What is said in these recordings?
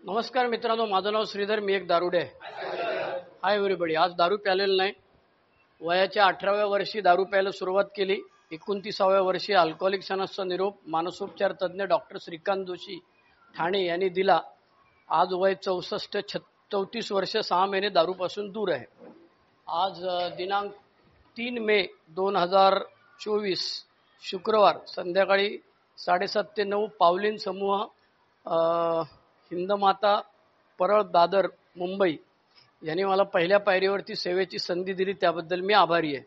नमस्कार मित्रांनो, माझं नाव श्रीधर, मी एक दारुडे आहे. Hi everybody. आज दारू प्यालेलं नाही. वयाच्या 18व्या वर्षी दारू प्यायला सुरुवात केली. 29व्या वर्षी अल्कोहोलिक अनॉनिमसचा निरोप मानसोपचार तज्ज्ञ डॉक्टर श्रीकांत जोशी ठाणे यांनी दिला. आज वय 34 वर्ष 6 महिने दारूपासून दूर आहे. आज दिनांक 3 मे 2024 शुक्रवार संध्याकाळी 7:30 ते 9 पावलीन समूह हिंदमाता परळ दादर मुंबई यांनी मला पहिल्या पायरीवरती सेवेची संधी दिली, त्याबद्दल मी आभारी आहे.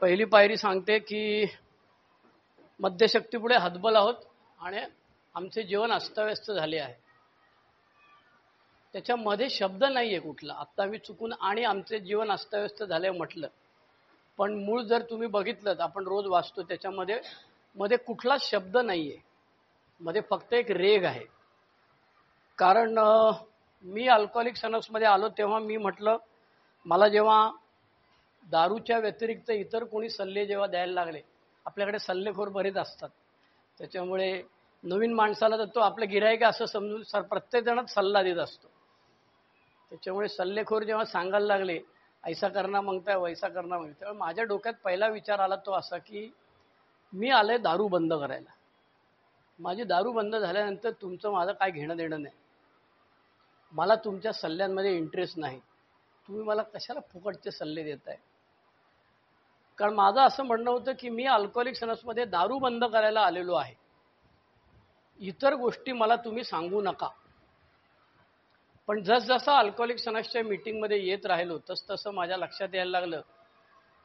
पहिली पायरी सांगते की मद्यशक्तीपुढे हतबल आहोत आणि आमचे जीवन अस्तव्यस्त झाले आहे. त्याच्यामध्ये शब्द नाहीये कुठला. आता मी चुकून आणि आमचे जीवन अस्तव्यस्त झाले म्हटलं, पण मूळ जर तुम्ही बघितलं, आपण रोज वाचतो, त्याच्यामध्ये कुठलाच शब्द नाहीये. मध्ये फक्त एक रेग आहे. कारण मी अल्कोहोलिक अनॉनिमसमध्ये आलो तेव्हा मी म्हटलं, मला जेव्हा दारूच्या व्यतिरिक्त इतर कोणी सल्ले जेव्हा द्यायला लागले, आपल्याकडे सल्लेखोर बरेच असतात, त्याच्यामुळे नवीन माणसाला तर तो आपलं गिऱ्हाईक असं समजून प्रत्येक जणच सल्ला देत असतो. त्याच्यामुळे सल्लेखोर जेव्हा सांगायला लागले, ऐसा करना मागताय वैसा करना मागताय, तेव्हा माझ्या डोक्यात पहिला विचार आला तो असा की मी आलोय दारू बंद करायला. माझी दारू बंद झाल्यानंतर तुमचं माझं काय घेणं देणं नाही. मला तुमच्या सल्ल्यांमध्ये इंटरेस्ट नाही. तुम्ही मला कशाला फुकटचे सल्ले देताय. कारण माझं असं म्हणणं होतं की मी अल्कोहोलिक अनॉनिमसमध्ये दारू बंद करायला आलेलो आहे. इतर गोष्टी मला तुम्ही सांगू नका. पण जसजसं अल्कोहोलिक अनॉनिमसच्या मीटिंगमध्ये येत राहिलो तसतसं माझ्या लक्षात यायला लागलं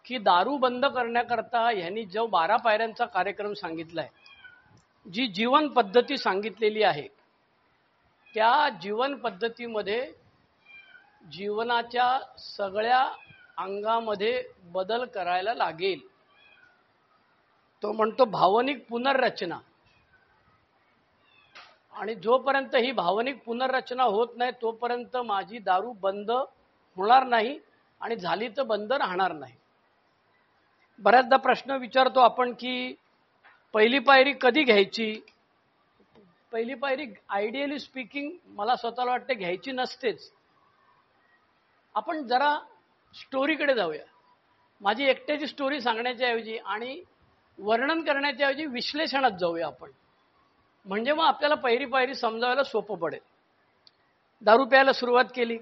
की दारू बंद करण्याकरता ह्यांनी जो 12 पायऱ्यांचा कार्यक्रम सांगितलाय, जी जीवन पद्धती सांगितलेली आहे, त्या जीवन पद्धतीमध्ये जीवनाच्या सगळ्या अंगामध्ये बदल करायला लागेल. तो म्हणतो भावनिक पुनर्रचना. आणि जोपर्यंत ही भावनिक पुनर्रचना होत नाही तोपर्यंत माझी दारू बंद होणार नाही आणि झाली तर बंद राहणार नाही. बऱ्याचदा प्रश्न विचारतो आपण की पहिली पायरी कधी घ्यायची. पहिली पायरी आयडियली स्पीकिंग मला स्वतःला वाटते घ्यायची नसतेच. आपण जरा स्टोरीकडे जाऊया. माझी एकट्याची स्टोरी सांगण्याच्या ऐवजी आणि वर्णन करण्याच्या ऐवजी विश्लेषणात जाऊया आपण. म्हणजे मग आपल्याला पहिली पायरी समजायला सोपं पडेल. दारू प्यायला सुरुवात केली,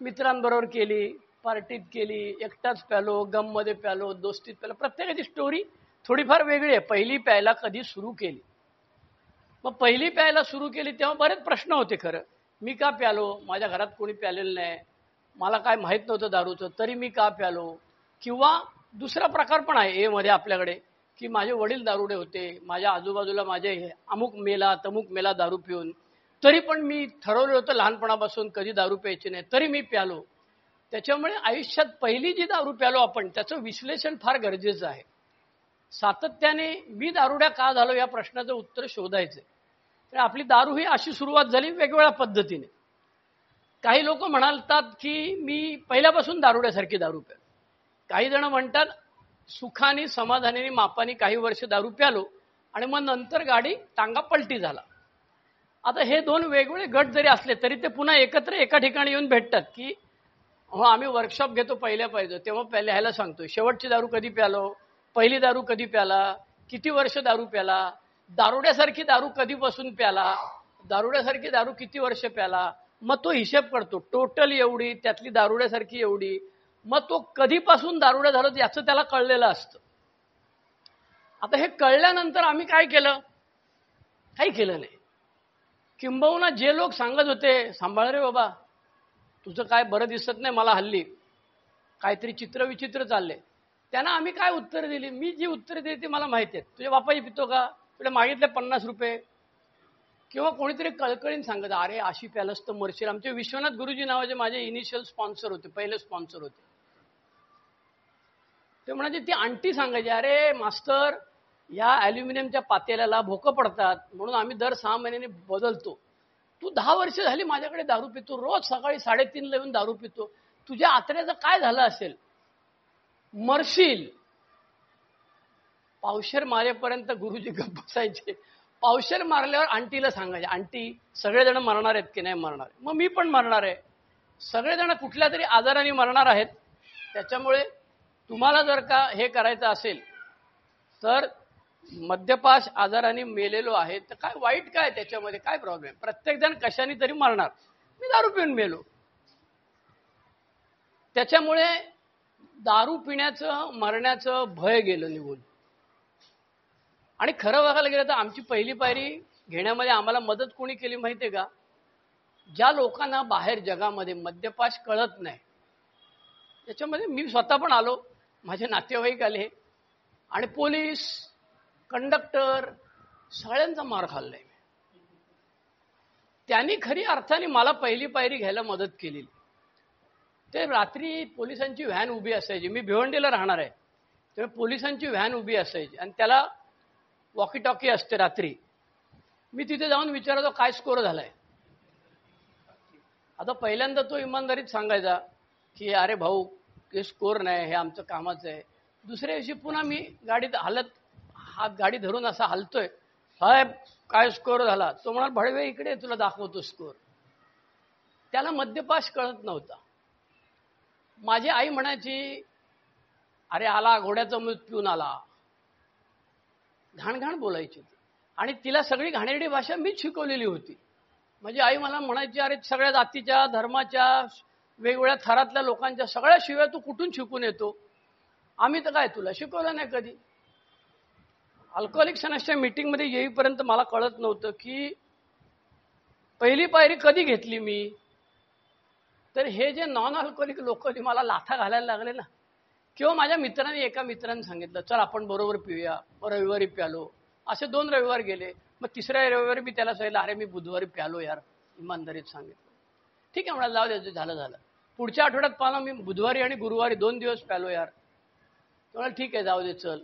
मित्रांबरोबर केली, पार्टीत केली, एकटाच प्यालो, गममध्ये प्यालो, दोस्तीत प्यालो. प्रत्येकाची स्टोरी थोडीफार वेगळी आहे. पहिली प्यायला कधी सुरू केली. मग पहिली प्यायला सुरू केली तेव्हा बरेच प्रश्न होते. खरं मी का प्यालो, माझ्या घरात कोणी प्यालेलं नाही, मला काय माहीत नव्हतं दारूचं, तरी मी का प्यालो. किंवा दुसरा प्रकार पण आहे ए मध्ये आपल्याकडे की माझे वडील दारुडे होते, माझ्या आजूबाजूला माझे अमुक मेला तमुक मेला दारू पिऊन, तरी पण मी ठरवलं होतं लहानपणापासून कधी दारू प्यायची नाही, तरी मी प्यालो. त्याच्यामुळे आयुष्यात पहिली जी दारू प्यालो आपण त्याचं विश्लेषण फार गरजेचं आहे. सातत्याने मी दारुड्या का झालो या प्रश्नाचं उत्तर शोधायचं. तर आपली दारू ही अशी सुरुवात झाली वेगवेगळ्या पद्धतीने. काही लोक म्हणालतात की मी पहिल्यापासून दारुड्यासारखी दारू प्यालो. काही जण म्हणतात सुखाने समाधानाने मापाने काही वर्ष दारू प्यालो आणि मग नंतर गाडी टांगा पलटी झाला. आता हे दोन वेगवेगळे गट जरी असले तरी ते पुन्हा एकत्र एका ठिकाणी येऊन भेटतात की हो आम्ही वर्कशॉप घेतो पहिल्या पाहिजे तेव्हा लिहायला सांगतो शेवटची दारू कधी प्यालो, पहिली दारू कधी प्याला, किती वर्ष दारू प्याला, दारुड्यासारखी दारू कधीपासून प्याला, दारुड्यासारखी दारू किती वर्ष प्याला. मग तो हिशेब करतो टोटल एवढी, त्यातली दारुड्यासारखी एवढी. मग तो कधीपासून दारुड्या झालो याचं त्याला कळलेलं असतं. आता हे कळल्यानंतर आम्ही काय केलं, काही केलं नाही. किंबहुना जे लोक सांगत होते सांभाळ रे बाबा तुझं काय बरं दिसत नाही मला हल्ली, काहीतरी चित्र विचित्र चालले, त्यांना आम्ही काय उत्तर दिली. मी जी उत्तर दिली ती मला माहिती आहेत. तुझ्या बापाची पितो का, तुला मागितले 50 रुपये. किंवा कोणीतरी कळकळीन सांगत अरे अशी प्यालस तर मरशील. आमचे विश्वनाथ गुरुजी नावाचे माझे इनिशियल स्पॉन्सर होते, पहिले स्पॉन्सर होते. ते म्हणायचे ती आंटी सांगायची अरे मास्तर या ॲल्युमिनियमच्या पातेल्याला भोकं पडतात म्हणून आम्ही दर 6 महिन्यांनी बदलतो. तू 10 वर्ष झाली माझ्याकडे दारू पितो, रोज सकाळी 3:30 येऊन दारू पितो, तुझ्या आतड्याचं काय झालं असेल, मरशील. पावशेर मारेपर्यंत गुरुजी गप्प बसायचे. पावशेर मारल्यावर आंटीला सांगायचे, आंटी सगळेजण मरणार आहेत की नाही मरणार, मग मी पण मरणार आहे, सगळेजण कुठल्या तरी आजाराने मरणार आहेत, त्याच्यामुळे तुम्हाला जर का हे करायचं असेल तर मद्यपाश आजाराने मेलेलो आहे तर काय वाईट काय त्याच्यामध्ये, काय प्रॉब्लेम, प्रत्येक जण कशाने तरी मरणार, मी दारू पिऊन मेलो. त्याच्यामुळे दारू पिण्याचं मरण्याचं भय गेलं निघून. आणि खरं बघायला गेलं तर आमची पहिली पायरी घेण्यामध्ये आम्हाला मदत कोणी केली माहितीये का, ज्या लोकांना बाहेर जगामध्ये मद्यपाश कळत नाही, त्याच्यामध्ये मी स्वतः पण आलो, माझे नातेवाईक आले, आणि पोलीस, कंडक्टर सगळ्यांचा मार खाल्लाय. त्यांनी खरी अर्थाने मला पहिली पायरी घ्यायला मदत केलेली. ते रात्री पोलिसांची व्हॅन उभी असायची, मी भिवंडीला राहणार आहे, तेव्हा पोलिसांची व्हॅन उभी असायची आणि त्याला वॉकी टॉकी असते रात्री. मी तिथे जाऊन विचारतो काय स्कोर झालाय. आता पहिल्यांदा तो इमानदारीत सांगायचा की अरे भाऊ हे स्कोर नाही, हे आमचं कामाचं आहे. दुसऱ्या दिवशी पुन्हा मी गाडीत हात गाडी धरून असा हलतोय, साहेब काय स्कोर झाला, तो म्हणाल भडवे इकडे तुला दाखवतो स्कोर. त्याला मद्यपाश कळत नव्हता. माझी आई म्हणायची अरे आला घोड्याचा मूत पिऊन आला, घाणघाण बोलायची ती, आणि तिला सगळी घाणेरडी भाषा मीच शिकवलेली होती. माझी आई मला म्हणायची अरे सगळ्या जातीच्या धर्माच्या वेगवेगळ्या थरातल्या लोकांच्या सगळ्या शिव्या तू कुठून शिकून येतो, आम्ही तर काय तुला शिकवलं नाही कधी. अल्कोहोलिक सनासच्या मीटिंगमध्ये येईपर्यंत मला कळत नव्हतं की पहिली पायरी कधी घेतली मी. तर हे जे नॉन अल्कोहोलिक लोक मला लाथा घालायला लागले ना, किंवा माझ्या मित्राने एका मित्राने सांगितलं चल आपण बरोबर पिऊया, मग रविवारी प्यालो. असे 2 रविवार गेले, मग तिसऱ्या रविवारी मी त्याला सांगितलं अरे मी बुधवारी प्यालो यार, इमानदारीत सांगितलं. ठीक आहे म्हणाला, जाऊ द्यायचं, झालं. पुढच्या आठवड्यात पाहिलं मी बुधवारी आणि गुरुवारी 2 दिवस प्यालो यार. तो म्हणाला ठीक आहे जाऊ दे चल.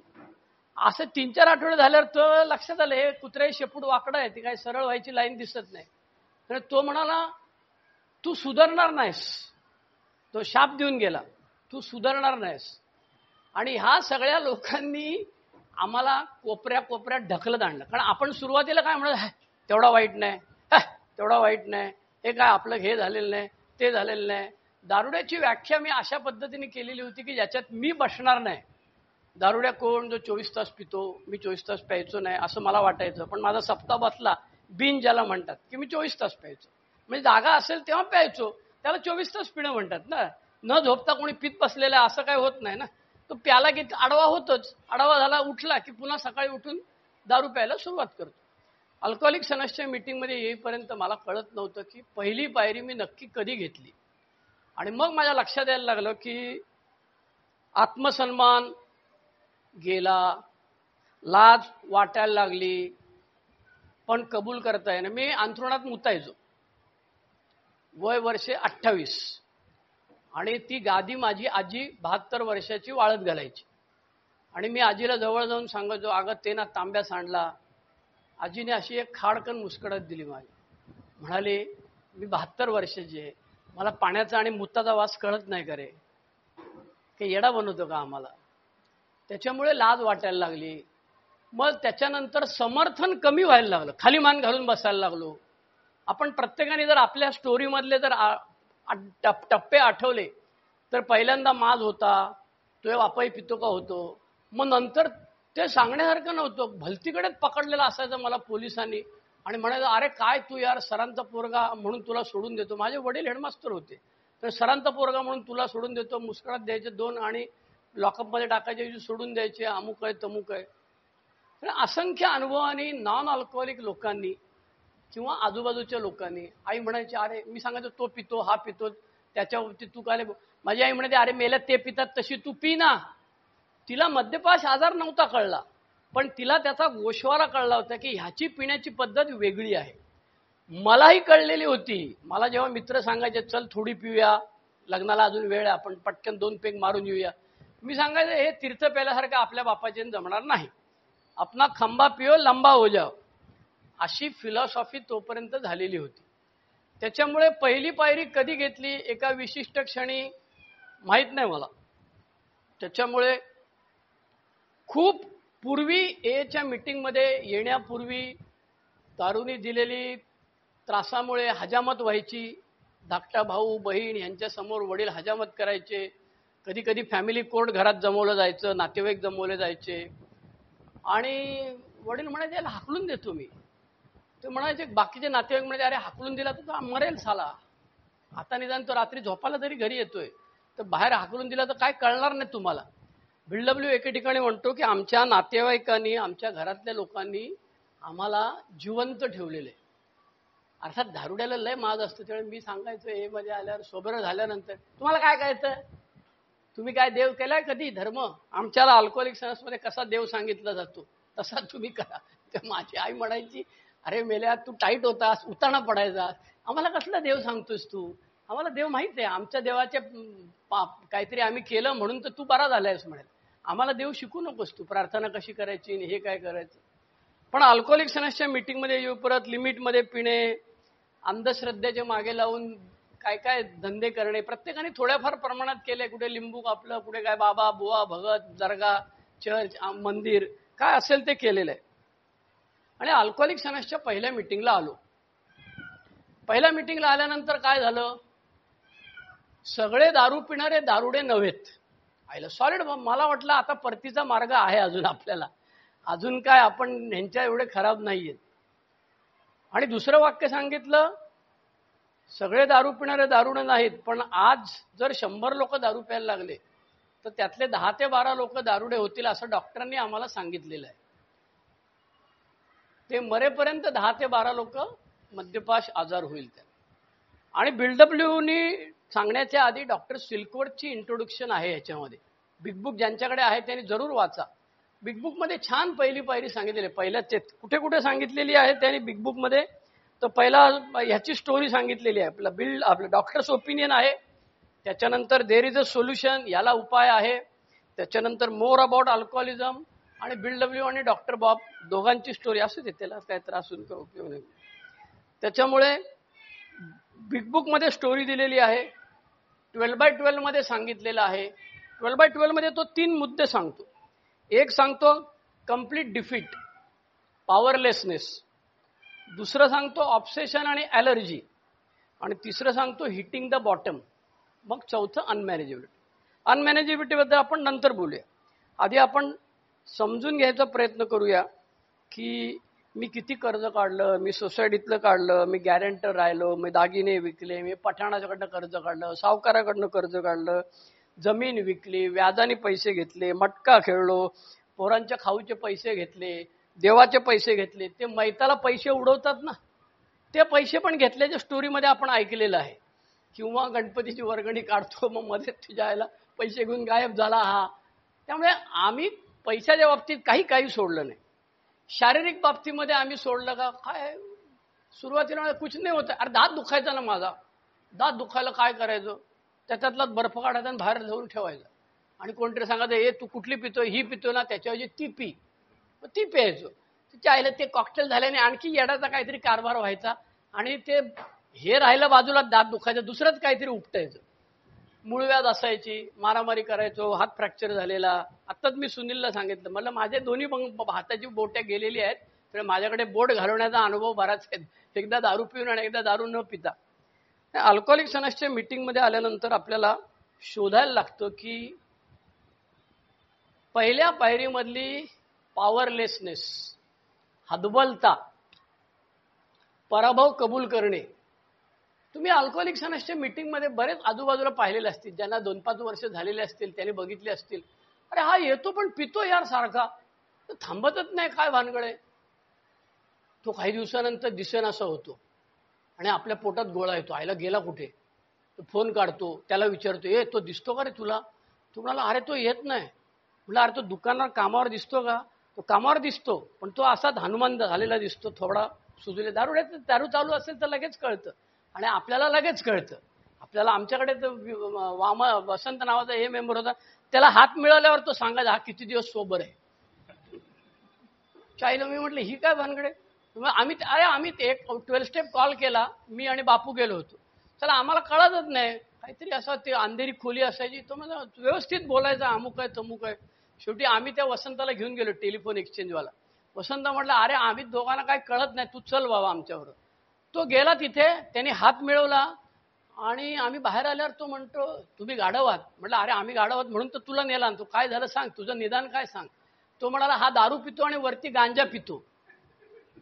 असं 3-4 आठवडे झाल्यावर तो लक्षात आलं हे कुत्रे शेपूट वाकडं आहे, ती काही सरळ व्हायची लाईन दिसत नाही. तर तो म्हणाला तू सुधारणार नाहीस, तो शाप देऊन गेला, तू सुधारणार नाहीस. आणि ह्या सगळ्या लोकांनी आम्हाला कोपऱ्यात ढकलत आणलं. कारण आपण सुरुवातीला काय म्हणत, तेवढा वाईट नाही, तेवढा वाईट नाही, हे काय आपलं हे झालेलं नाही, ते झालेलं नाही. दारुड्याची व्याख्या मी अशा पद्धतीने केलेली होती की ज्याच्यात मी बसणार नाही. दारुड्या कोण, जो 24 तास पितो, मी 24 तास प्यायचो नाही असं मला वाटायचं. पण माझा सप्ताह बसला, बिन ज्याला म्हणतात की मी 24 तास प्यायचो, म्हणजे जागा असेल तेव्हा प्यायचो, त्याला 24 तास पिणं म्हणतात ना. न झोपता कोणी पित बसलेला असं काय होत नाही ना. तो प्याला की आडवा होतोच, आडवा झाला उठला की पुन्हा सकाळी उठून दारू प्यायला सुरुवात करतो. अल्कोहोलिक सनासच्या मीटिंगमध्ये येईपर्यंत मला कळत नव्हतं की पहिली पायरी मी नक्की कधी घेतली. आणि मग माझ्या लक्षात यायला लागलं की आत्मसन्मान गेला, लाज वाटायला लागली, पण कबूल करता येईना. मी अंथरुणात मुतायचो, वय वर्षे 28, आणि ती गादी माझी आजी 72 वर्षाची वाळत घालायची. आणि मी आजीला जवळ जाऊन सांगायचो अगं ते ना तांब्या सांडला. आजीने अशी एक खाडकन मुस्कडत दिली माझी, म्हणाले मी 72 वर्षाची आहे, मला पाण्याचा आणि मुताचा वास कळत नाही का रे, काही येडा बनवतो का आम्हाला. त्याच्यामुळे लाज वाटायला लागली. मग त्याच्यानंतर समर्थन कमी व्हायला लागलं, खाली मान घालून बसायला लागलो. आपण प्रत्येकाने जर आपल्या स्टोरीमधले जर टप्पे आठवले तर पहिल्यांदा माज होता, तो वापाई पितो का होतो, मग नंतर ते सांगण्यासारखं नव्हतं, भलतीकडेच पकडलेला असायचं मला पोलिसांनी. आणि म्हणायचं अरे काय तू यार सरांचा पोरगा म्हणून तुला सोडून देतो. माझे वडील हेडमास्टर होते, तर सरांचा पोरगा म्हणून तुला सोडून देतो, मुस्कळात द्यायचे 2 आणि लॉकअपमध्ये टाकायचे, सोडून द्यायचे, अमुक आहे तमुक आहे. असंख्य अनुभवांनी नॉन अल्कोहोलिक लोकांनी किंवा आजूबाजूच्या लोकांनी, आई म्हणायची अरे, मी सांगायचो तो पितो हा पितो त्याच्या बाबतीत तू काय. माझी आई म्हणायची अरे मेल्या ते पितात तशी तू पी ना. तिला मद्यपाश आजार नव्हता कळला, पण तिला त्याचा गोशवारा कळला होता की ह्याची पिण्याची पद्धत वेगळी आहे. मलाही कळलेली होती. मला जेव्हा मित्र सांगायचे चल थोडी पिऊया, लग्नाला अजून वेळ आहे, आपण पटकन 2 पेग मारून येऊया, मी सांगायचं हे तीर्थ प्याल्यासारखं आपल्या बापाचे जमणार नाही, अपना खंबा पिओ लंबा हो जाओ, अशी फिलॉसॉफी तोपर्यंत झालेली होती. त्याच्यामुळे पहिली पायरी कधी घेतली एका विशिष्ट क्षणी माहीत नाही मला. त्याच्यामुळे खूप पूर्वी एच्या मीटिंगमध्ये येण्यापूर्वी दारूने दिलेली त्रासामुळे हजामत व्हायची. धाकटा भाऊ बहीण यांच्या समोर वडील हजामत करायचे. कधी कधी फॅमिली कोर्ट घरात जमवलं जायचं, नातेवाईक जमवले जायचे. आणि वडील म्हणायचे याला हाकलून देतो मी. ते म्हणायचे, बाकीचे नातेवाईक म्हणायचे अरे हाकलून दिला तर मरेल साला, आता निदान तो रात्री झोपायला तरी घरी येतोय, तर बाहेर हाकलून दिला तर काय कळणार नाही तुम्हाला. BW एके ठिकाणी म्हणतो की आमच्या नातेवाईकांनी, आमच्या घरातल्या लोकांनी आम्हाला जिवंत ठेवलेले. अर्थात दारुड्याला लय माज असतं. त्यावेळी मी सांगायचो हे मध्ये आल्यावर सोबर झाल्यानंतर, तुम्हाला काय कळतं, तुम्ही काय देव केलाय कधी धर्म, आमच्याला अल्कोहोलिक मध्ये कसा देव सांगितला जातो तसा तुम्ही करा. तर माझी आई म्हणायची अरे मेल्या तू टाईट होतास, उताना पडायचा, आम्हाला कसला देव सांगतोस तू, आम्हाला देव माहित आहे, आमच्या देवाचे काहीतरी आम्ही केलं म्हणून तर तू बरा झालायस म्हणेल, आम्हाला देव शिकू नकोस तू, प्रार्थना कशी करायची आणि हे काय करायचं. पण अल्कोहोलिक सनसच्या मीटिंगमध्ये येऊ परत लिमिटमध्ये पिणे, अंधश्रद्धेच्या मागे लावून काय काय धंदे करणे, प्रत्येकाने थोड्याफार प्रमाणात केले. कुठे लिंबू कापलं, कुठे काय बाबा बुवा भगत दर्गा चर्च मंदिर काय असेल ते केलेलं आहे. आणि अल्कोहोलिक सनसच्या पहिल्या मीटिंगला आलो. पहिल्या मीटिंगला आल्यानंतर काय झालं, सगळे दारू पिणारे दारुडे नव्हेत. आयला सॉलिड. मला वाटलं आता परतीचा मार्ग आहे अजून आपल्याला, अजून काय आपण ह्यांच्या एवढे खराब नाहीयेत. आणि दुसरं वाक्य सांगितलं, सगळे दारू पिणारे दारुडे नाहीत, पण आज जर 100 लोक दारू प्यायला लागले तर त्यातले 10 ते 12 लोक दारुडे होतील असं डॉक्टरांनी आम्हाला सांगितलेलं आहे. ते मरेपर्यंत 10 ते 12 लोक मद्यपाश आजार होईल. आणि BWनी सांगण्याच्या आधी डॉक्टर सिल्कवर्थची इंट्रोडक्शन आहे याच्यामध्ये. बिग बुक ज्यांच्याकडे आहे त्यांनी जरूर वाचा. बिग बुकमध्ये छान पहिली पायरी सांगितलेली, पहिल्याच कुठे कुठे सांगितलेली आहे त्यांनी बिग बुकमध्ये. तर पहिला ह्याची स्टोरी सांगितलेली आहे, आपलं डॉक्टर्स ओपिनियन आहे, त्याच्यानंतर देर इज अ सोल्युशन, याला उपाय आहे, त्याच्यानंतर मोर अबाउट अल्कोहोलिझम, आणि BW आणि डॉक्टर बॉब दोघांची स्टोरी असू दे, त्याला काय त्रास होऊन काय उपयोग नाही. त्याच्यामुळे बिग बुकमध्ये स्टोरी दिलेली आहे, 12x12 मध्ये सांगितलेलं आहे. 12x12 मध्ये तो 3 मुद्दे सांगतो. एक सांगतो कम्प्लीट डिफीट, पॉवरलेसनेस, दुसरं सांगतो ऑब्सेशन आणि ॲलर्जी, आणि तिसरं सांगतो हिटिंग द बॉटम, मग चौथं अनमॅनेजेबिलिटी. अनमॅनेजेबिलिटीबद्दल आपण नंतर बोलूया. आधी आपण समजून घ्यायचा प्रयत्न करूया की मी किती कर्ज काढलं, मी सोसायटीतलं काढलं, मी गॅरेंटर राहिलो, मी दागिने विकले, मी पठाणाच्याकडनं कर्ज काढलं, सावकाराकडनं कर्ज काढलं, जमीन विकली, व्याजाने पैसे घेतले, मटका खेळलो, पोरांच्या खाऊचे पैसे घेतले, देवाचे पैसे घेतले. ते मैताला पैसे उडवतात ना, ते पैसे पण घेतल्याच्या स्टोरीमध्ये आपण ऐकलेलं आहे. किंवा गणपतीची वर्गणी काढतो, मग मध्ये तुझ्या पैसे घेऊन गायब झाला हा. त्यामुळे आम्ही पैशाच्या बाबतीत काही सोडलं नाही. शारीरिक बाबतीमध्ये आम्ही सोडलं का काय, सुरुवातीला कुछ नाही होतं. अरे दात दुखायचा ना माझा, दात दुखायला काय करायचं, त्याच्यातलाच बर्फ काढायचा आणि बाहेर जाऊन ठेवायचा. आणि कोणतरी सांगायचं हे तू कुठली पितो, ही पितो ना, त्याच्याऐवजी ती पी, ती प्यायचो. तिच्या आईला ते कॉकटेल झाल्याने आणखी येडाचा काहीतरी कारभार व्हायचा, आणि ते हे राहिलं बाजूला, दात दुखायचं, दुसरंच काहीतरी उपटायचं. मूळव्याध असायची, मारामारी करायचो, हात फ्रॅक्चर झालेला. आत्ताच मी सुनीलला सांगितलं, मला माझे दोन्ही हाताची बोट्या गेलेली आहेत, तर माझ्याकडे बोट घालवण्याचा अनुभव बराच आहे, एकदा दारू पिऊन आणि एकदा दारू न पिता. अल्कोहोलिक सनसच्या मीटिंगमध्ये आल्यानंतर आपल्याला शोधायला लागतं की पहिल्या पायरीमधली पॉवरलेसनेस, हतबलता, पराभव कबूल करणे. तुम्ही अल्कोहोलिक सनसच्या मीटिंगमध्ये बरेच आजूबाजूला पाहिलेले असतील, ज्यांना 2-5 वर्ष झालेले असतील त्यांनी बघितले असतील, अरे हा येतो पण पितो यार सारखा, तो थांबतच नाही, काय भानगडे. तो काही दिवसानंतर दिसेनासा होतो आणि आपल्या पोटात गोळा येतो, आईला गेला कुठे. तो फोन काढतो, त्याला विचारतो, ए तो दिसतो का रे तुला. तुम्हाला अरे तो येत नाही. म्हटलं अरे तो दुकानावर कामावर दिसतो का. तो कामावर दिसतो, पण तो असाच हनुमान झालेला दिसतो, थोडा सुजले. दारू चालू असेल तर लगेच कळतं, आणि आपल्याला लगेच कळतं. आपल्याला आमच्याकडे तर वसंत नावाचा हे मेंबर होता, त्याला हात मिळाल्यावर तो सांगायचा हा किती दिवस सोबर आहे. चाईला मी म्हटलं ही काय भानगडे. आम्ही एक 12 स्टेप कॉल केला, मी आणि बापू गेलो होतो. चला आम्हाला कळतच नाही, काहीतरी असं ते अंधेरी खोली असायची, तो मला व्यवस्थित बोलायचा, अमुक आहे तमुक आहे. शेवटी आम्ही त्या वसंताला घेऊन गेलो, टेलिफोन एक्सचेंजवाला. वसंत म्हटलं, अरे आम्ही दोघांना काय कळत नाही, तू चल बाबा आमच्यावर. तो गेला तिथे, त्याने हात मिळवला आणि आम्ही बाहेर आल्यावर तो म्हणतो, तुम्ही गाढव आहात. म्हटलं, अरे आम्ही गाढव आहात म्हणून तर तुला नेला. तू काय झालं सांग, तुझं निदान काय सांग. तो म्हणाला, हा दारू पितो आणि वरती गांजा पितो,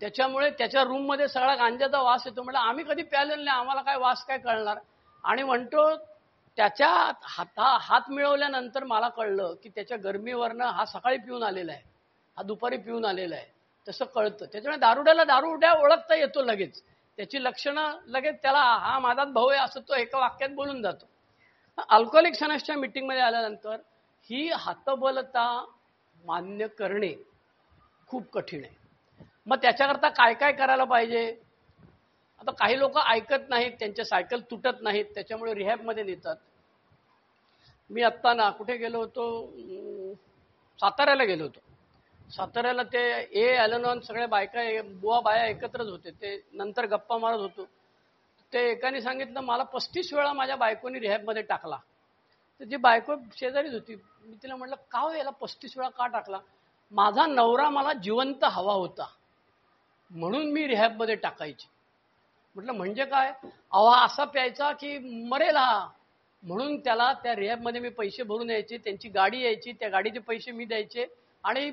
त्याच्यामुळे त्याच्या रूममध्ये सगळा गांजाचा वास येतो. म्हटलं, आम्ही कधी प्यालेलं नाही, आम्हाला काय वास काय कळणार. आणि म्हणतो, त्याच्या हात मिळवल्यानंतर मला कळलं की त्याच्या गरमीवरनं हा सकाळी पिऊन आलेला आहे, हा दुपारी पिऊन आलेला आहे, तसं कळतं. त्याच्यामुळे दारुड्याला दारुड्या ओळखता येतो लगेच, त्याची लक्षणं लगेच, त्याला हा माझाच भाऊ आहे असं तो एका वाक्यात बोलून जातो. अल्कोहोलिक सनसच्या मीटिंगमध्ये आल्यानंतर ही हतबलता मान्य करणे खूप कठीण आहे. मग त्याच्याकरता काय काय करायला पाहिजे. आता काही लोक ऐकत नाहीत, त्यांच्या सायकल तुटत नाहीत, त्याच्यामुळे रिहॅबमध्ये नेतात. मी आत्ता ना कुठे गेलो होतो, साताऱ्याला गेलो होतो. साताऱ्याला ते ॲलनॉन सगळ्या बायका बुवा बाया एकत्रच होते. ते नंतर गप्पा मारत होतो. ते एकाने सांगितलं, मला 35 वेळा माझ्या बायकोनी रिहॅबमध्ये टाकला. तर जी बायको शेजारीच होती, मी तिला म्हटलं, का हो याला 35 वेळा का टाकला. माझा नवरा मला जिवंत हवा होता म्हणून मी रिहॅबमध्ये टाकायची. म्हटलं, म्हणजे काय. अहो असा प्यायचा की मरेल हा, म्हणून त्याला त्या रिहॅबमध्ये मी पैसे भरून यायचे, त्यांची गाडी यायची, त्या गाडीचे पैसे मी द्यायचे आणि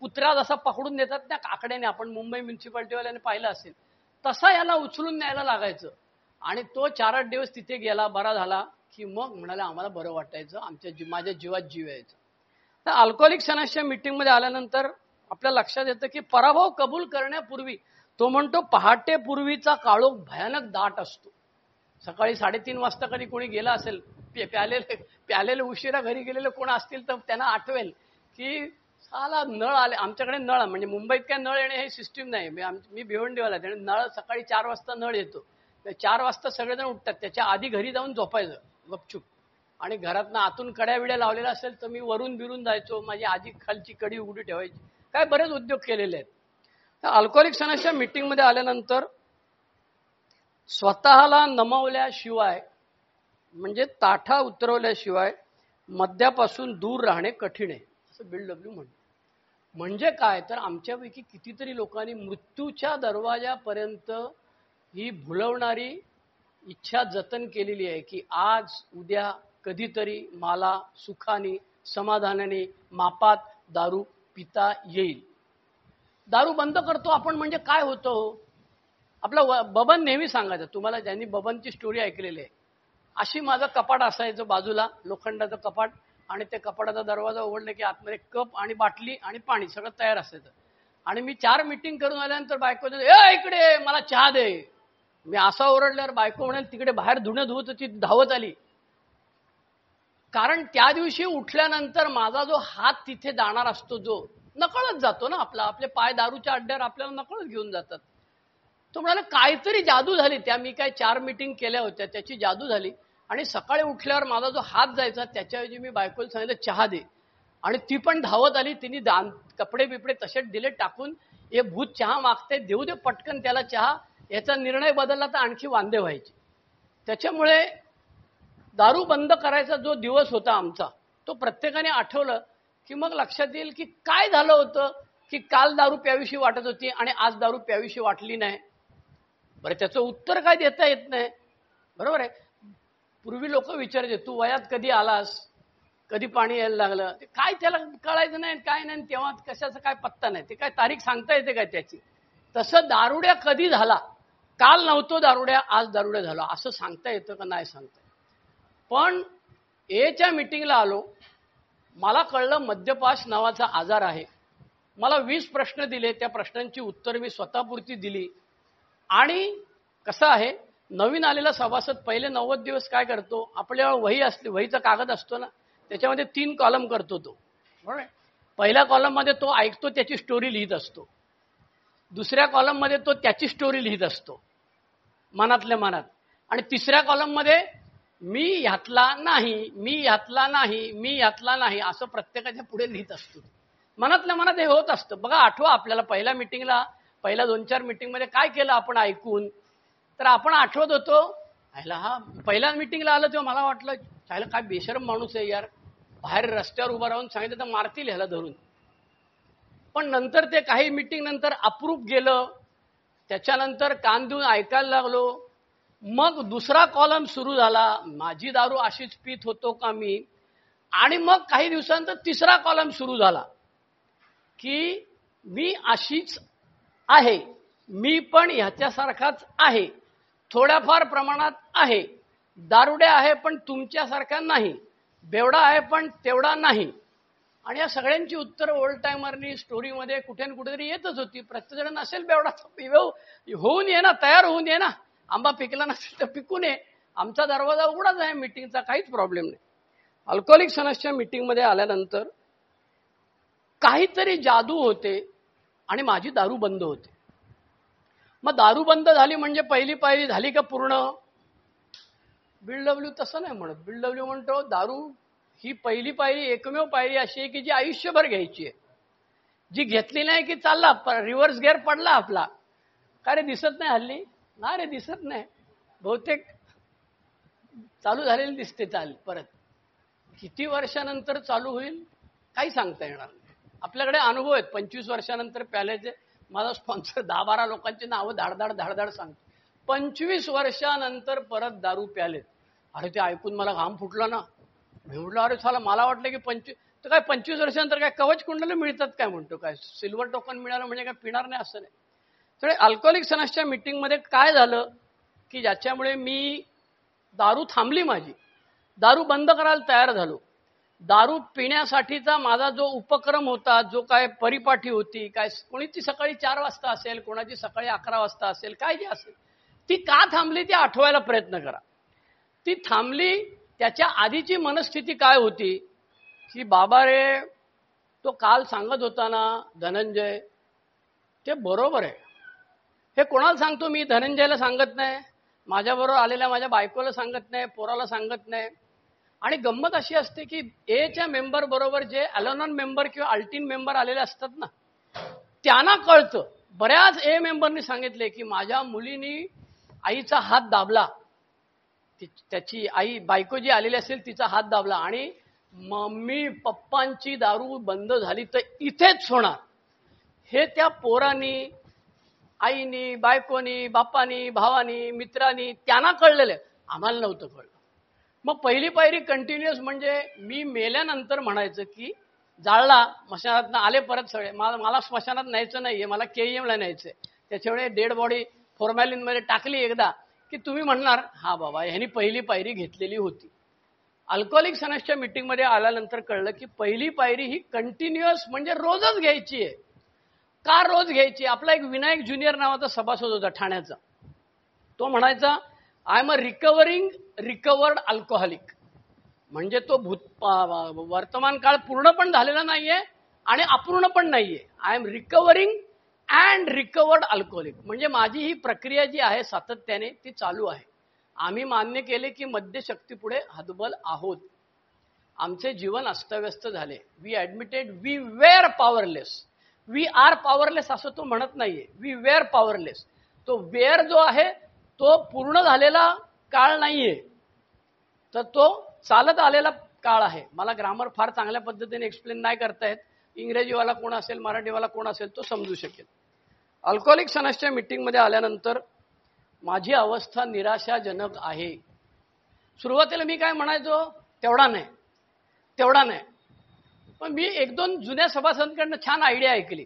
कुत्रा जसा पकडून देतात त्या काकड्याने, आपण मुंबई म्युन्सिपाल्टीवाल्याने पाहिलं असेल, तसा याला उचलून न्यायला लागायचं. आणि तो 4-8 दिवस तिथे गेला, बरा झाला की मग म्हणाला आम्हाला बरं वाटायचं, माझ्या जीवात जीव यायचा. तर अल्कोहोलिक सनसच्या मीटिंगमध्ये आल्यानंतर आपल्या लक्षात येतं की पराभव कबूल करण्यापूर्वी तो म्हणतो, पहाटे पूर्वीचा काळोख भयानक दाट असतो. सकाळी 3:30 वाजता कधी कोणी गेला असेल, प्यालेले उशिरा घरी गेलेले कोण असतील तर त्यांना आठवेल की साला नळ आले. आमच्याकडे नळ म्हणजे मुंबईत काय नळ येणे हे सिस्टीम नाही. मी भिवंडीवाला, त्याने नळ सकाळी 4 वाजता नळ येतो. 4 वाजता सगळेजण उठतात, त्याच्या आधी घरी जाऊन झोपायचं गपचूप. आणि घरातनं आतून कड्या विड्या लावलेल्या असेल तर मी वरून बिरून जायचो, माझी आजी खालची कडी उघडी ठेवायची. काय बरेच उद्योग केलेले आहेत. तर अल्कोहोलिक सनसच्या मीटिंगमध्ये आल्यानंतर स्वतःला नमवल्याशिवाय म्हणजे ताठा उतरवल्याशिवाय मद्यापासून दूर राहणे कठीण आहे, असं बिल डब्ल्यू म्हणतो. म्हणजे काय तर आमच्यापैकी कितीतरी लोकांनी मृत्यूच्या दरवाजापर्यंत ही भुलवणारी इच्छा जतन केलेली आहे की आज उद्या कधीतरी मला सुखाने समाधानाने मापात दारू पिता येईल. दारू बंद करतो आपण म्हणजे काय होतं. आपलं बबन नेहमी सांगायचं, तुम्हाला ज्यांनी बबनची स्टोरी ऐकलेली आहे, अशी माझं कपाट असायचं बाजूला, लोखंडाचं कपाट, आणि ते कपाटाचा दरवाजा उघडले की आतमध्ये कप आणि बाटली आणि पाणी सगळं तयार असायचं. आणि मी 4 मीटिंग करून आल्यानंतर बायको इकडे मला चहा दे. मी असा ओरडल्यावर बायको म्हणेल तिकडे बाहेर धुणं धुवत होती, धावत आली. कारण त्या दिवशी उठल्यानंतर माझा जो हात तिथे जाणार असतो, जो नकळत जातो ना, आपले पाय दारूच्या अड्ड्यावर आपल्याला नकळत घेऊन जातात. तो म्हणाला काहीतरी जादू झाली. त्या मी काय 4 मीटिंग केल्या होत्या, त्याची जादू झाली. आणि सकाळी उठल्यावर माझा जो हात जायचा त्याच्याऐवजी मी बायकोला सांगितलं चहा दे. आणि ती पण धावत आली. तिने कपडे बिपडे तसेच दिले टाकून, हे भूत चहा मागते, देऊ दे पटकन त्याला चहा. याचा निर्णय बदलला तर आणखी वांदे व्हायचे. त्याच्यामुळे दारू बंद करायचा जो दिवस होता आमचा, तो प्रत्येकाने आठवलं की मग लक्षात येईल की काय झालं होतं की काल दारू प्यावीशी वाटत होती आणि आज दारू प्यावीशी वाटली नाही. बरं, त्याचं उत्तर काय देता येत नाही, बरोबर आहे. पूर्वी लोक विचारायचे, तू वयात कधी आलास, कधी पाणी यायला लागलं, ते काय त्याला कळायचं नाही, काय नाही, तेव्हा कशाचा काय पत्ता नाही, ते काय तारीख सांगता येते काय त्याची. तसं दारुड्या कधी झाला, काल नव्हतो दारुड्या आज दारुड्या झालो असं सांगता येतं का, नाही सांगता. पण एच्या मीटिंगला आलो, मला कळलं मद्यपास नावाचा आजार आहे. मला 20 प्रश्न दिले, त्या प्रश्नांची उत्तर मी स्वतःपुरती दिली. आणि कसं आहे, नवीन आलेला सभासद पहिले 90 दिवस काय करतो, आपल्यावर वही असते, वहीचा कागद असतो ना, त्याच्यामध्ये 3 कॉलम करतो तो, बरोबर. पहिल्या कॉलममध्ये तो ऐकतो, त्याची स्टोरी लिहित असतो. दुसऱ्या कॉलममध्ये तो त्याची स्टोरी लिहित असतो मनातल्या मनात. आणि तिसऱ्या कॉलममध्ये मी ह्यातला नाही, मी ह्यातला नाही, मी ह्यातला नाही असं प्रत्येकाच्या पुढे लिहित असतो. मनातल्या मनात हे होत असतं. बघा, आठवा आपल्याला पहिल्या मीटिंगला, पहिल्या 2-4 मीटिंगमध्ये काय केलं आपण ऐकून. तर आपण आठवत होतो, हा पहिल्या मीटिंगला आलं तेव्हा मला वाटलं चायला काय बेशरम माणूस आहे यार, बाहेर रस्त्यावर उभा राहून सांगितलं तर मारतील ह्याला धरून. पण नंतर ते काही मीटिंग नंतर अप्रूव्ह गेलं. त्याच्यानंतर कान देऊन ऐकायला लागलो. मग दुसरा कॉलम सुरू झाला, माझी दारू अशीच पीत होतो का मी. आणि मग काही दिवसानंतर तिसरा कॉलम सुरू झाला की मी अशीच आहे, मी पण ह्याच्यासारखाच आहे, थोड्याफार प्रमाणात आहे, दारुड्या आहे पण तुमच्यासारखा नाही, बेवडा आहे पण तेवढा नाही. आणि या सगळ्यांची उत्तर ओल्ड टायमरनी स्टोरीमध्ये कुठे ना कुठेतरी येतच होती. प्रत्येक जण नसेल बेवडा, होऊन ये ना, तयार होऊन ये ना, आंबा पिकला नसेल तर पिकू नये, आमचा दरवाजा उघडाच आहे मीटिंगचा, काहीच प्रॉब्लेम नाही. अल्कोहोलिक अनोनिमसच्या मीटिंगमध्ये आल्यानंतर काहीतरी जादू होते आणि माझी दारू बंद होते. मग दारू बंद झाली म्हणजे पहिली पायरी झाली का पूर्ण. बिलडब्ल्यू तसं नाही म्हणत. बिलडब्ल्यू म्हणतो दारू ही पहिली पायरी, एकमेव पायरी अशी आहे की जी आयुष्यभर घ्यायची आहे. जी घेतली नाही की चालला रिव्हर्स गिअर पडला आपला. काय रे दिसत नाही हल्ली. नाही रे दिसत नाही, बहुतेक चालू झालेली दिसते चाल. परत किती वर्षानंतर चालू होईल काही सांगता येणार नाही. आपल्याकडे अनुभव आहेत 25 वर्षानंतर प्याल्याचे. माझा स्पॉन्सर 10-12 लोकांची नावं धाडधाड सांगतो. 25 वर्षानंतर परत दारू प्यालेत. अरे ते ऐकून मला घाम फुटला ना. मी म्हटलं अरे चला, मला वाटलं की 25 वर्षानंतर काय कवच कुंडले मिळतात काय म्हणतो, काय सिल्वर टोकन मिळालं म्हणजे काय पिणार नाही असं नाही. तर अल्कोहोलिक अनोनिमसच्या मीटिंगमध्ये काय झालं की ज्याच्यामुळे मी दारू थांबली, माझी दारू बंद करायला तयार झालो. दारू पिण्यासाठीचा माझा जो उपक्रम होता, जो काय परिपाठी होती, काय कोणीची सकाळी 4 वाजता असेल, कोणाची सकाळी 11 वाजता असेल, काय जे असेल, ती का थांबली ते आठवायला प्रयत्न करा. ती थांबली त्याच्या आधीची मनस्थिती काय होती की बाबा रे, तो काल सांगत होता ना धनंजय, ते बरोबर आहे. हे कोणाला सांगतो मी? धनंजयला सांगत नाही, माझ्याबरोबर आलेल्या माझ्या बायकोला सांगत नाही, पोराला सांगत नाही. आणि गंमत अशी असते की एच्या मेंबर बरोबर जे अलोनॉन मेंबर किंवा अल्टीन मेंबर आलेले असतात ना, त्यांना कळतं. बऱ्याच ए मेंबरनी सांगितले की माझ्या मुलीनी आईचा हात दाबला, त्याची आई बायको जी आलेली असेल तिचा हात दाबला आणि मम्मी पप्पांची दारू बंद झाली तर इथेच होणार. हे त्या पोरांनी, आईनी, बायकोनी, बापानी, भावानी, मित्रांनी त्यांना कळलेलं, आम्हाला नव्हतं कळलं. मग पहिली पायरी कंटिन्युअस म्हणजे मी मेल्यानंतर म्हणायचं की जाळला, स्मशानात आले परत सगळे, मला स्मशानात न्यायचं नाहीये, मला केईएमला न्यायचंय. त्याच्यामुळे डेड बॉडी फॉर्मॅलिनमध्ये टाकली एकदा की तुम्ही म्हणणार हा बाबा ह्यांनी पहिली पायरी घेतलेली होती. अल्कोहोलिक अनोनिमसच्या मीटिंगमध्ये आल्यानंतर कळलं की पहिली पायरी ही कंटिन्युअस म्हणजे रोजच घ्यायची आहे. का रोज घ्यायची? आपला एक विनायक ज्युनियर नावाचा सभासद होता ठाण्याचा. तो म्हणायचा I am a recovered alcoholic. म्हणजे तो वर्तमान काळ पूर्ण पण झालेला नाहीये आणि अपूर्ण पण नाहीये. I am recovering and recovered alcoholic. म्हणजे माझी ही प्रक्रिया जी आहे सातत्याने ती चालू आहे. आम्ही मान्य केले की मद्यशक्तीपुढे हतबल आहोत. आमचे जीवन अस्तव्यस्त झाले. We admitted we were powerless. We are powerless असं तो म्हणत नाहीये, वी वेअर पॉवरलेस. तो वेअर जो आहे तो पूर्ण झालेला काळ नाहीये, तर तो चालत आलेला काळ आहे. मला ग्रामर फार चांगल्या पद्धतीने एक्सप्लेन नाही करता येत. इंग्रजीवाला कोण असेल, मराठीवाला कोण असेल तो समजू शकेल. अल्कोहोलिक अनोनिमसच्या मीटिंगमध्ये आल्यानंतर माझी अवस्था निराशाजनक आहे. सुरुवातीला मी काय म्हणायचो, तेवढा नाही. पण मी 1-2 जुन्या सभासदांकडनं छान आयडिया ऐकली.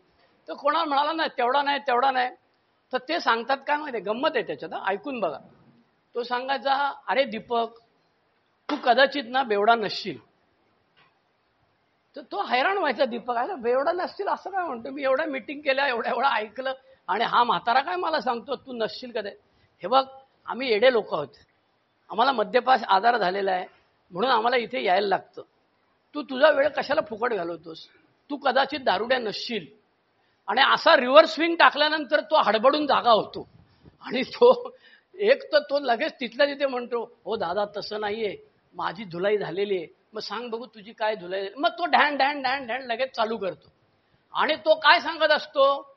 तर कोणाला म्हणाला नाही तेवढा नाही. तर ते सांगतात काय माहिती, गंमत आहे त्याच्यात, ऐकून बघा. तो सांगायचा अरे दीपक, तू कदाचित ना बेवडा नसशील. तर तो हैराण व्हायचा, दीपक आहे ना बेवडा नसशील असं काय म्हणतो, मी एवढ्या मीटिंग केल्या, एवढं ऐकलं आणि हा म्हातारा काय मला सांगतो तू नसशील कधी. हे बघ, आम्ही येडे लोक आहोत, आम्हाला मद्यपास आजार झालेला आहे म्हणून आम्हाला इथे यायला लागतं. तू तुझा वेळ कशाला फुकट घालवतोस, तू कदाचित दारुड्या नसशील. आणि असा रिव्हर्स स्विंग टाकल्यानंतर तो हडबडून जागा होतो आणि तो लगेच तिथल्या तिथे म्हणतो हो दादा तसं नाहीये, माझी धुलाई झालेली आहे. मग सांग बघू तुझी काय धुलाई. मग तो ढॅन लगेच चालू करतो. आणि तो काय सांगत असतो,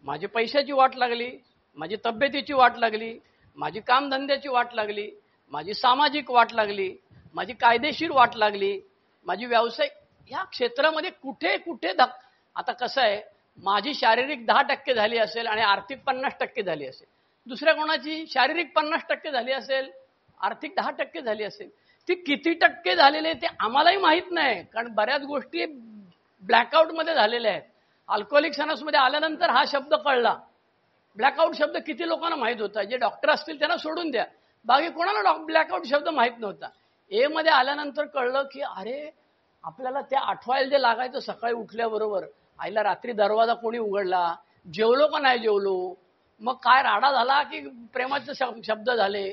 माझी पैशाची वाट लागली, माझी तब्येतीची वाट लागली, माझी कामधंद्याची वाट लागली, माझी सामाजिक वाट लागली, माझी कायदेशीर वाट लागली, माझी व्यावसायिक या क्षेत्रामध्ये कुठे आता कसं आहे, माझी शारीरिक 10% झाली असेल आणि आर्थिक 50% झाली असेल, दुसऱ्या कोणाची शारीरिक 50% झाली असेल, आर्थिक 10% झाली असेल. ती किती टक्के झालेले ते आम्हालाही माहीत नाही, कारण बऱ्याच गोष्टी ब्लॅकआउटमध्ये झालेल्या आहेत. अल्कोहोलिक सनसमध्ये आल्यानंतर हा शब्द कळला. ब्लॅकआउट शब्द किती लोकांना माहीत होता, जे डॉक्टर असतील त्यांना सोडून द्या, बाकी कोणाला ब्लॅकआउट शब्द माहीत नव्हता. ए मध्ये आल्यानंतर कळलं की अरे आपल्याला ते आठवायला जे लागायचं सकाळी उठल्याबरोबर, आईला रात्री दरवाजा कोणी उघडला, जेवलो का नाही जेवलो, मग काय राडा झाला की प्रेमाचे शब्द झाले,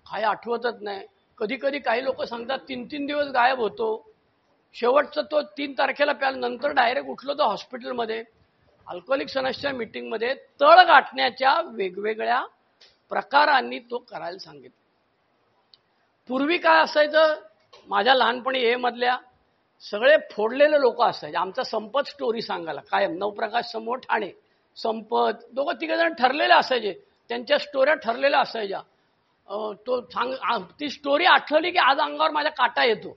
काय आठवतच नाही. कधी कधी काही लोक सांगतात 3-3 दिवस गायब होतो. शेवटचं तो 3 तारखेला प्याल, नंतर डायरेक्ट उठलो तर हॉस्पिटलमध्ये. अल्कोहोलिक सनसच्या मीटिंगमध्ये तळ गाठण्याच्या वेगवेगळ्या प्रकारांनी तो करायला सांगितलं. पूर्वी काय असायचं, माझ्या लहानपणी ए मधल्या सगळे फोडलेले लोक असायचे. आमचा संपत स्टोरी सांगायला कायम, नवप्रकाश समोर ठाणे, संपत दोघं तिघे जण ठरलेले असायचे, त्यांच्या स्टोऱ्या ठरलेल्या असायच्या. तो ती स्टोरी आठवली की आज अंगावर माझ्या काटा येतो.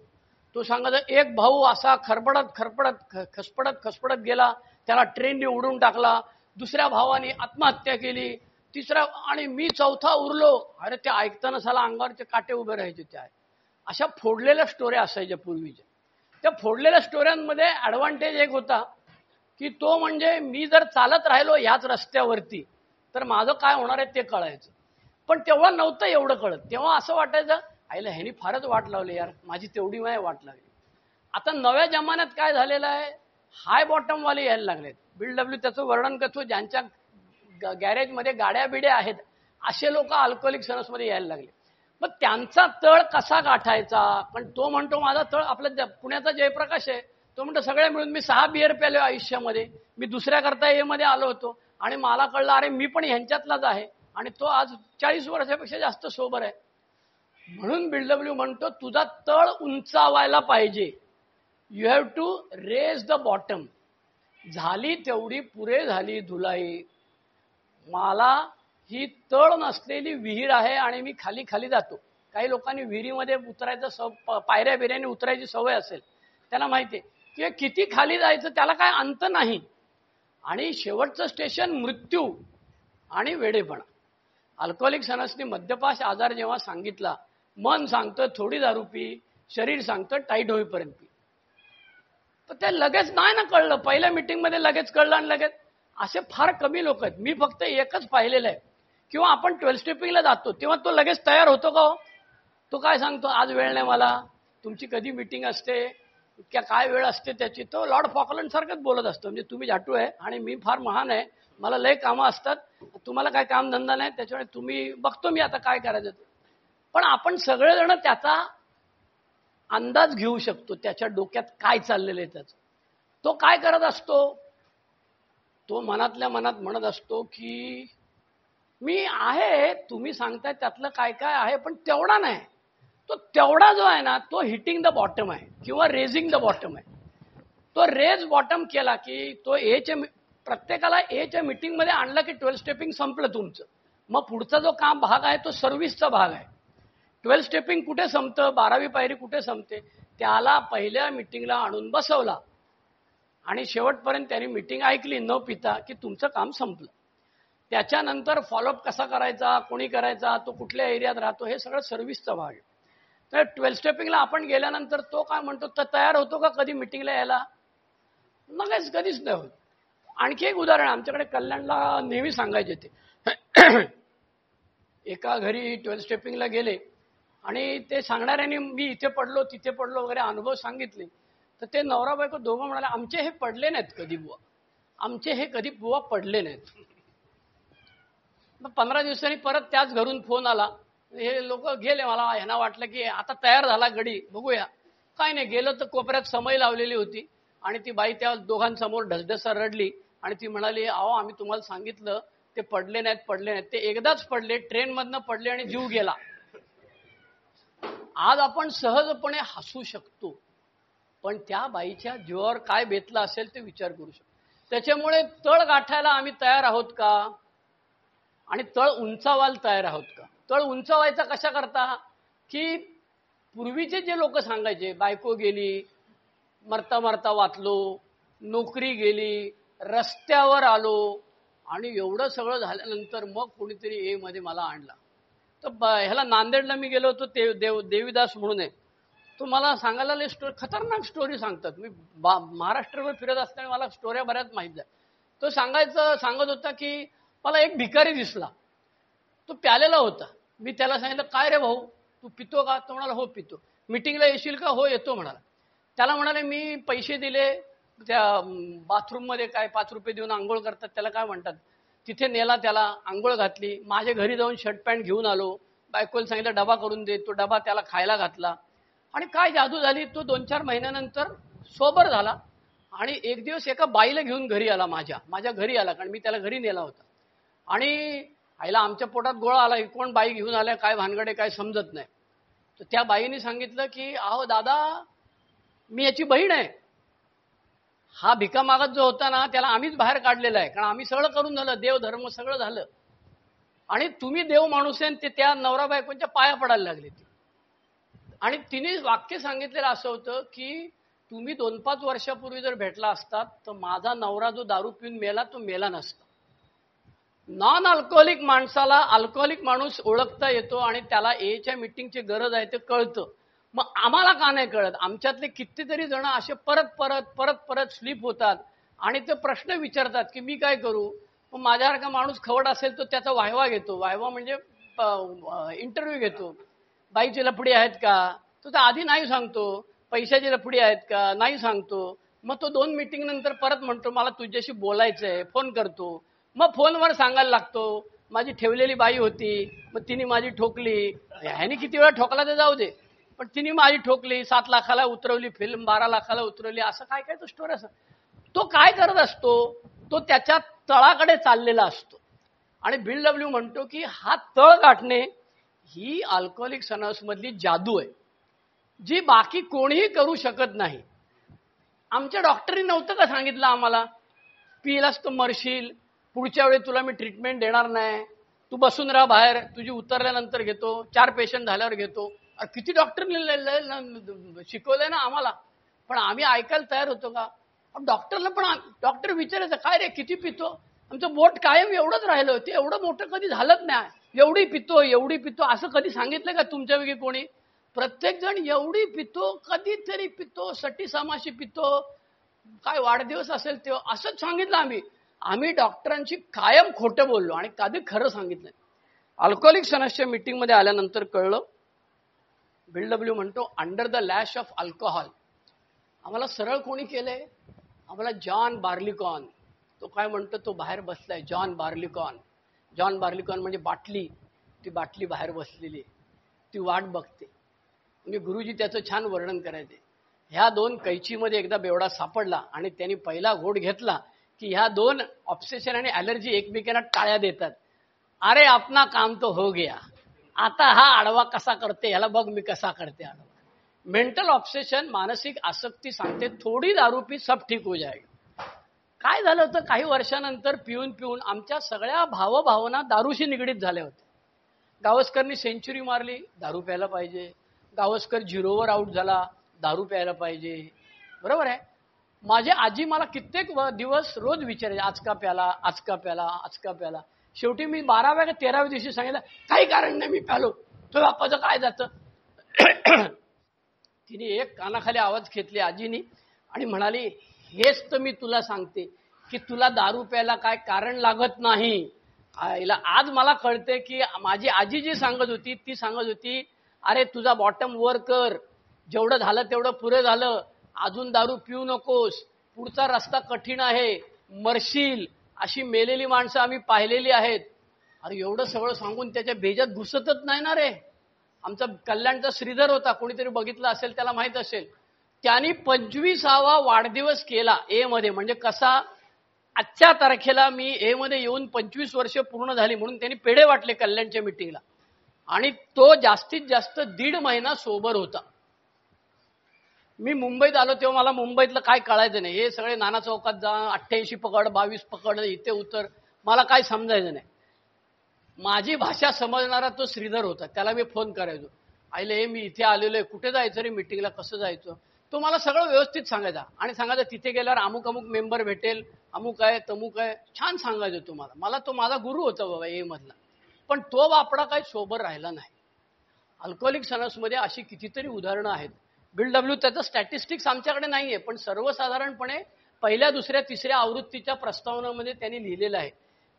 तो सांगायचा एक भाऊ असा खसपडत गेला, त्याला ट्रेनने उडून टाकला, दुसऱ्या भावाने आत्महत्या केली, तिसऱ्या आणि मी चौथा उरलो. अरे ते ऐकताना साला अंगावरचे काटे उभे राहायचे. त्या अशा फोडलेल्या स्टोऱ्या असायच्या पूर्वीच्या. त्या फोडलेल्या स्टोऱ्यांमध्ये ॲडव्हान्टेज एक होता की तो म्हणजे मी जर चालत राहिलो याच रस्त्यावरती तर माझं काय होणार आहे ते कळायचं. पण तेव्हा नव्हतं एवढं कळत. तेव्हा असं वाटायचं आईला ह्यानी फारच वाट लावली यार, माझी तेवढी नाही वाट लागली. आता नव्या जमान्यात काय झालेलं आहे, हाय बॉटमवाले यायला लागलेत. बीडब्ल्यू त्याचं वर्णन करतो, ज्यांच्या गॅरेजमध्ये गाड्या बिड्या आहेत असे लोक अल्कोहोलिक सनसमध्ये यायला लागले. मग त्यांचा तळ कसा गाठायचा, पण तो म्हणतो माझा तळ आपला पुण्याचा जयप्रकाश आहे, तो म्हणतो सगळे मिळून मी 6 बियर प्याले आयुष्यामध्ये, मी दुसऱ्या करता ए मध्ये आलो होतो आणि मला कळलं अरे मी पण ह्यांच्यातलाच आहे आणि तो आज 40 वर्षापेक्षा जास्त सोबर आहे. म्हणून बीडब्ल्यू म्हणतो तुझा तळ उंचावायला पाहिजे, you have to raise the bottom. झाली तेवढी पुरे झाली धुलाई. मला ही तळ नसलेली विहीर आहे आणि मी खाली खाली जातो. काही लोकांनी विहिरीमध्ये उतरायचं पायऱ्या बिऱ्याने उतरायची सवय असेल, त्यांना माहिती आहे की किती खाली जायचं त्याला काय अंत नाही. आणि शेवटचं स्टेशन मृत्यू आणि वेडेपणा. अल्कोहोलिक सनसनी मद्यपाश आजार जेव्हा सांगितला, मन सांगतं थोडी दारू पी, शरीर सांगतं टाईट होईपर्यंत पी. तर ते लगेच नाही ना कळलं, पहिल्या मीटिंगमध्ये लगेच कळलं आणि लगेच. असे फार कमी लोक आहेत. मी फक्त एकच पाहिलेलं आहे. किंवा आपण 12 स्टेपिंगला जातो तेव्हा तो लगेच तयार होतो का हो? तो काय सांगतो आज वेळ नाही मला, तुमची कधी मीटिंग असते, इतक्या काय वेळ असते त्याची. तो लॉर्ड फॉकलंड सारखंच बोलत असतो, म्हणजे तुम्ही झाटू आहे आणि मी फार महान आहे, मला लय कामं असतात, तुम्हाला काय कामधंदा नाही, त्याच्यामुळे तुम्ही बघतो मी आता काय करायचं. पण आपण सगळेजण त्याचा अंदाज घेऊ शकतो, त्याच्या डोक्यात काय चाललेलं आहे त्याचं. तो काय करत असतो, तो मनातल्या मनात म्हणत असतो की मी आहे, तुम्ही सांगताय त्यातलं काय काय आहे पण तेवढा नाही. तो तेवढा जो आहे ना तो हिटिंग द बॉटम आहे किंवा रेझिंग द बॉटम आहे. तो रेज बॉटम केला की तो प्रत्येकाला एच्या मीटिंगमध्ये आणला की 12 स्टेपिंग संपलं तुमचं. मग पुढचा जो काम भाग आहे तो सर्व्हिसचा भाग आहे. 12 स्टेपिंग कुठे संपतं, 12वी पायरी कुठे संपते, त्याला पहिल्या मीटिंगला आणून बसवला आणि शेवटपर्यंत त्यांनी मीटिंग ऐकली न पिता की तुमचं काम संपलं. त्याच्यानंतर फॉलोअप कसा करायचा, कोणी करायचा, तो कुठल्या एरियात राहतो, हे सगळं सर्व्हिसचा भाग आहे. तर 12 स्टेपिंगला आपण गेल्यानंतर तो काय म्हणतो, तर तयार होतो का कधी मीटिंगला यायला? मगच कधीच नाही होत. आणखी एक उदाहरण आमच्याकडे कल्याणला नेहमी सांगायचे ते. एका घरी 12 स्टेपिंगला गेले आणि ते सांगणाऱ्यांनी मी इथे पडलो तिथे पडलो वगैरे अनुभव सांगितले. तर ते नवरा बायको दोघं म्हणाले आमचे हे पडले नाहीत कधी बुवा, आमचे हे कधी बुवा पडले नाहीत. मग 15 दिवसांनी परत त्याच घरून फोन आला. हे लोक गेले, मला ह्यांना वाटलं की आता तयार झाला गडी, बघूया. काय नाही, गेलं तर कोपऱ्यात समय लावलेली होती आणि ती बाई त्या दोघांसमोर ढसढसा रडली आणि ती म्हणाली अहो आम्ही तुम्हाला सांगितलं ते पडले नाहीत. ते एकदाच पडले, ट्रेनमधनं पडले आणि जीव गेला. आज आपण सहजपणे हसू शकतो, पण त्या बाईच्या जीवावर काय बेतलं असेल ते विचार करू शकतो. त्याच्यामुळे तळ गाठायला आम्ही तयार आहोत का, आणि तळ उंचावायला तयार आहोत का? तळ उंचावायचा कशा करता, की पूर्वीचे जे लोक सांगायचे बायको गेली, मरता मरता वाचलो, नोकरी गेली, रस्त्यावर आलो आणि एवढं सगळं झाल्यानंतर मग कोणीतरी ए मध्ये मला आणला. तर ह्याला नांदेडला मी गेलो होतो, देवीदास म्हणून आहे, तो मला सांगायला खतरनाक स्टोरी सांगतात. मी महाराष्ट्रभर फिरत असताना मला स्टोऱ्या बऱ्याच माहीत आहे. तो सांगत होता की मला एक भिकारी दिसला, तो प्यालेला होता. मी त्याला सांगितलं, काय रे भाऊ तू पितो का? तो म्हणाला, हो पितो. मीटिंगला येशील का? हो येतो म्हणाला. त्याला म्हणाले, मी पैसे दिले त्या बाथरूममध्ये, काय 5 रुपये देऊन आंघोळ करतात त्याला काय म्हणतात, तिथे नेला, त्याला आंघोळ घातली. माझ्या घरी जाऊन शर्ट पॅन्ट घेऊन आलो, बायकोला सांगितलं डबा करून दे, तो डबा त्याला खायला घातला. आणि काय जादू झाली, तो 2-4 महिन्यानंतर सोबर झाला. आणि एक दिवस एका बाईला घेऊन घरी आला, माझ्या घरी आला, कारण मी त्याला घरी नेला होता. आणि आईला आमच्या पोटात गोळा आला, कोण बाई घेऊन आल्या, काय भानगडे काय समजत नाही. तर त्या बाईने सांगितलं की अहो दादा, मी याची बहीण आहे. हा भिका मागत जो होता ना, त्याला आम्हीच बाहेर काढलेला आहे, कारण आम्ही सगळं करून झालं, देव धर्म सगळं झालं, आणि तुम्ही देव माणूस आहे. ते त्या नवरा बायकोंच्या पाया पडायला लागले. आणि तिने वाक्य सांगितलेलं असं होतं की तुम्ही 2-5 वर्षापूर्वी जर भेटला असतात तर माझा नवरा जो दारू पिऊन मेला तो मेला नसता. नॉन अल्कोहोलिक माणसाला अल्कोहोलिक माणूस ओळखता येतो आणि त्याला एच्या मीटिंगची गरज आहे ते कळतं. मग आम्हाला का नाही कळत? आमच्यातले कितीतरी जण असे परत स्लिप होतात आणि ते प्रश्न विचारतात की मी काय करू. मग माझ्यासारखा माणूस खवड असेल तो त्याचा वायवा घेतो. वायवा म्हणजे इंटरव्ह्यू घेतो. बाईची लफडी आहेत का, तो आधी नाही सांगतो. पैशाची लफडी आहेत का, नाही सांगतो. मग तो 2 मीटिंग नंतर परत म्हणतो मला तुझ्याशी बोलायचंय, फोन करतो. मग फोनवर सांगायला लागतो माझी ठेवलेली बाई होती, मग तिने माझी ठोकली. ह्याने किती वेळा ठोकला ते जाऊ दे, पण तिने माझी ठोकली, 7 लाखाला उतरवली फिल्म, 12 लाखाला उतरवली, असं काय काय तो स्टोरी. असं तो काय करत असतो, तो त्याच्या तळाकडे चाललेला असतो. आणि बिल डब्ल्यू म्हणतो की हा तळ गाठणे ही अल्कोहोलिक अनॉनिमस मधली जादू आहे, जी बाकी कोणीही करू शकत नाही. आमच्या डॉक्टरनी नव्हतं का सांगितलं आम्हाला, पिलास तर मरशील, पुढच्या वेळी तुला मी ट्रीटमेंट देणार नाही, तू बसून राहा बाहेर, तुझी उतरल्यानंतर घेतो, 4 पेशंट झाल्यावर घेतो. किती डॉक्टरने शिकवलंय ना आम्हाला, पण आम्ही ऐकायला तयार होतो का? डॉक्टरला पण डॉक्टर विचारायचं काय रे किती पितो, आमचं बोट कायम एवढंच राहिलं, ते एवढं मोठं कधी झालंच नाही. एवढी पितो असं कधी सांगितलं का तुमच्यापैकी कोणी? प्रत्येक जण एवढी पितो, कधीतरी पितो, सटी सामाशी पितो, काय वाढदिवस असेल तेव्हा, असंच सांगितलं आम्ही डॉक्टरांची कायम खोटं बोललो आणि कधी खरं सांगितलं. अल्कोहोलिक अनॉनिमसच्या मीटिंगमध्ये आल्यानंतर कळलं, बिल डब्ल्यू म्हणतो under the lash of alcohol. आम्हाला सरळ कोणी केलंय? आम्हाला जॉन बार्लिकॉन. तो काय म्हणतो, तो बाहेर बसलाय, जॉन बार्लिकॉन म्हणजे बाटली, ती बाटली बाहेर बसलेली, ती वाट बघते. म्हणजे गुरुजी त्याचं छान वर्णन करायचे. ह्या 2 कैचीमध्ये एकदा बेवडा सापडला आणि त्यांनी पहिला घोट घेतला की ह्या 2 ऑब्सेशन आणि ॲलर्जी एकमेकांना टाळ्या देतात. अरे अपना काम तो हो गया, आता हा आडवा कसा करते ह्याला बघ मी कसा करते आडवा. मेंटल ऑब्सेशन, मानसिक आसक्ती सांगते थोडी दारू पी सब ठीक हो जाएगा. काय झालं होतं, काही वर्षानंतर पिऊन आमच्या सगळ्या भावभावना दारूशी निगडीत झाल्या होत्या. गावस्करनी सेंचुरी मारली, दारू प्यायला पाहिजे. गावस्कर 0वर आउट झाला, दारू प्यायला पाहिजे. बरोबर आहे. माझी आजी मला कित्येक दिवस रोज विचारायची, आज का प्याला. शेवटी मी 12व्या का 13व्या दिवशी सांगितलं काही कारण नाही मी प्यालो, तो बाप्पाचं काय जातं. तिने एक कानाखाली आवाज घेतली आजीनी आणि म्हणाली, हेच तर मी तुला सांगते की तुला दारू प्यायला काय कारण लागत नाही. आज मला कळते की माझी आजी जी सांगत होती ती सांगत होती, अरे तुझा बॉटम वर कर, जेवढं झालं तेवढं पुरे झालं, अजून दारू पिऊ नकोस, पुढचा रस्ता कठीण आहे, मरशील, अशी मेलेली माणसं आम्ही पाहिलेली आहेत. अरे एवढं सगळं सांगून त्याच्या भेजात घुसतच नाही ना रे. आमचा कल्याणचा श्रीधर होता, कोणीतरी बघितलं असेल त्याला माहित असेल, त्यांनी 25वा वाढदिवस केला ए मध्ये. म्हणजे कसा, आजच्या तारखेला मी ए मध्ये येऊन 25 वर्ष पूर्ण झाली म्हणून त्यांनी पेढे वाटले कल्याणच्या मीटिंगला. आणि तो जास्तीत जास्त 1.5 महिना सोबर होता. मी मुंबईत आलो तेव्हा मला मुंबईतलं काय कळायचं नाही. हे सगळे नाना चौकात जा, 88 पकड, 22 पकड, इथे उतर, मला काय समजायचं नाही. माझी भाषा समजणारा तो श्रीधर होता, त्याला मी फोन करायचो, आईले मी इथे आलेलो आहे, कुठे जायचं रे मीटिंगला, कसं जायचं. तो मला सगळं व्यवस्थित सांगायचा आणि सांगायचा तिथे गेल्यावर अमुक अमुक मेंबर भेटेल, अमुक आहे तमुक आहे, छान सांगायचं तुम्हाला. मला तो माझा गुरु होता बाबा ए मधला. पण तो बापडा काही सोबर राहिला नाही. अल्कोहोलिक अनोनिमसमध्ये अशी कितीतरी उदाहरणं आहेत. बिल डब्ल्यू त्याचं स्टॅटिस्टिक्स आमच्याकडे नाहीये, पण सर्वसाधारणपणे पहिल्या दुसऱ्या तिसऱ्या आवृत्तीच्या प्रस्तावनामध्ये त्यांनी लिहिलेलं आहे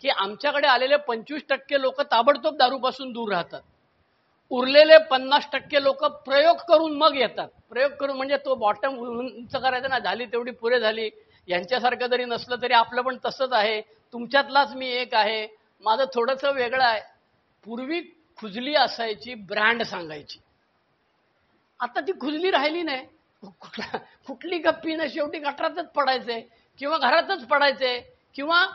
की आमच्याकडे आलेले 25% लोक ताबडतोब दारूपासून दूर राहतात. उरलेले 50% लोक प्रयोग करून मग येतात. प्रयोग करून म्हणजे तो बॉटम उंच करायचं ना, झाली तेवढी पुरे झाली, यांच्यासारखं जरी नसलं तरी आपलं पण तसंच आहे, तुमच्यातलाच मी एक आहे, माझं थोडंसं वेगळं आहे. पूर्वी खुजली असायची, ब्रँड सांगायची. आता ती खुजली राहिली नाही. कुठली गप्पी ना, शेवटी गटारातच पडायचे किंवा घरातच पडायचे किंवा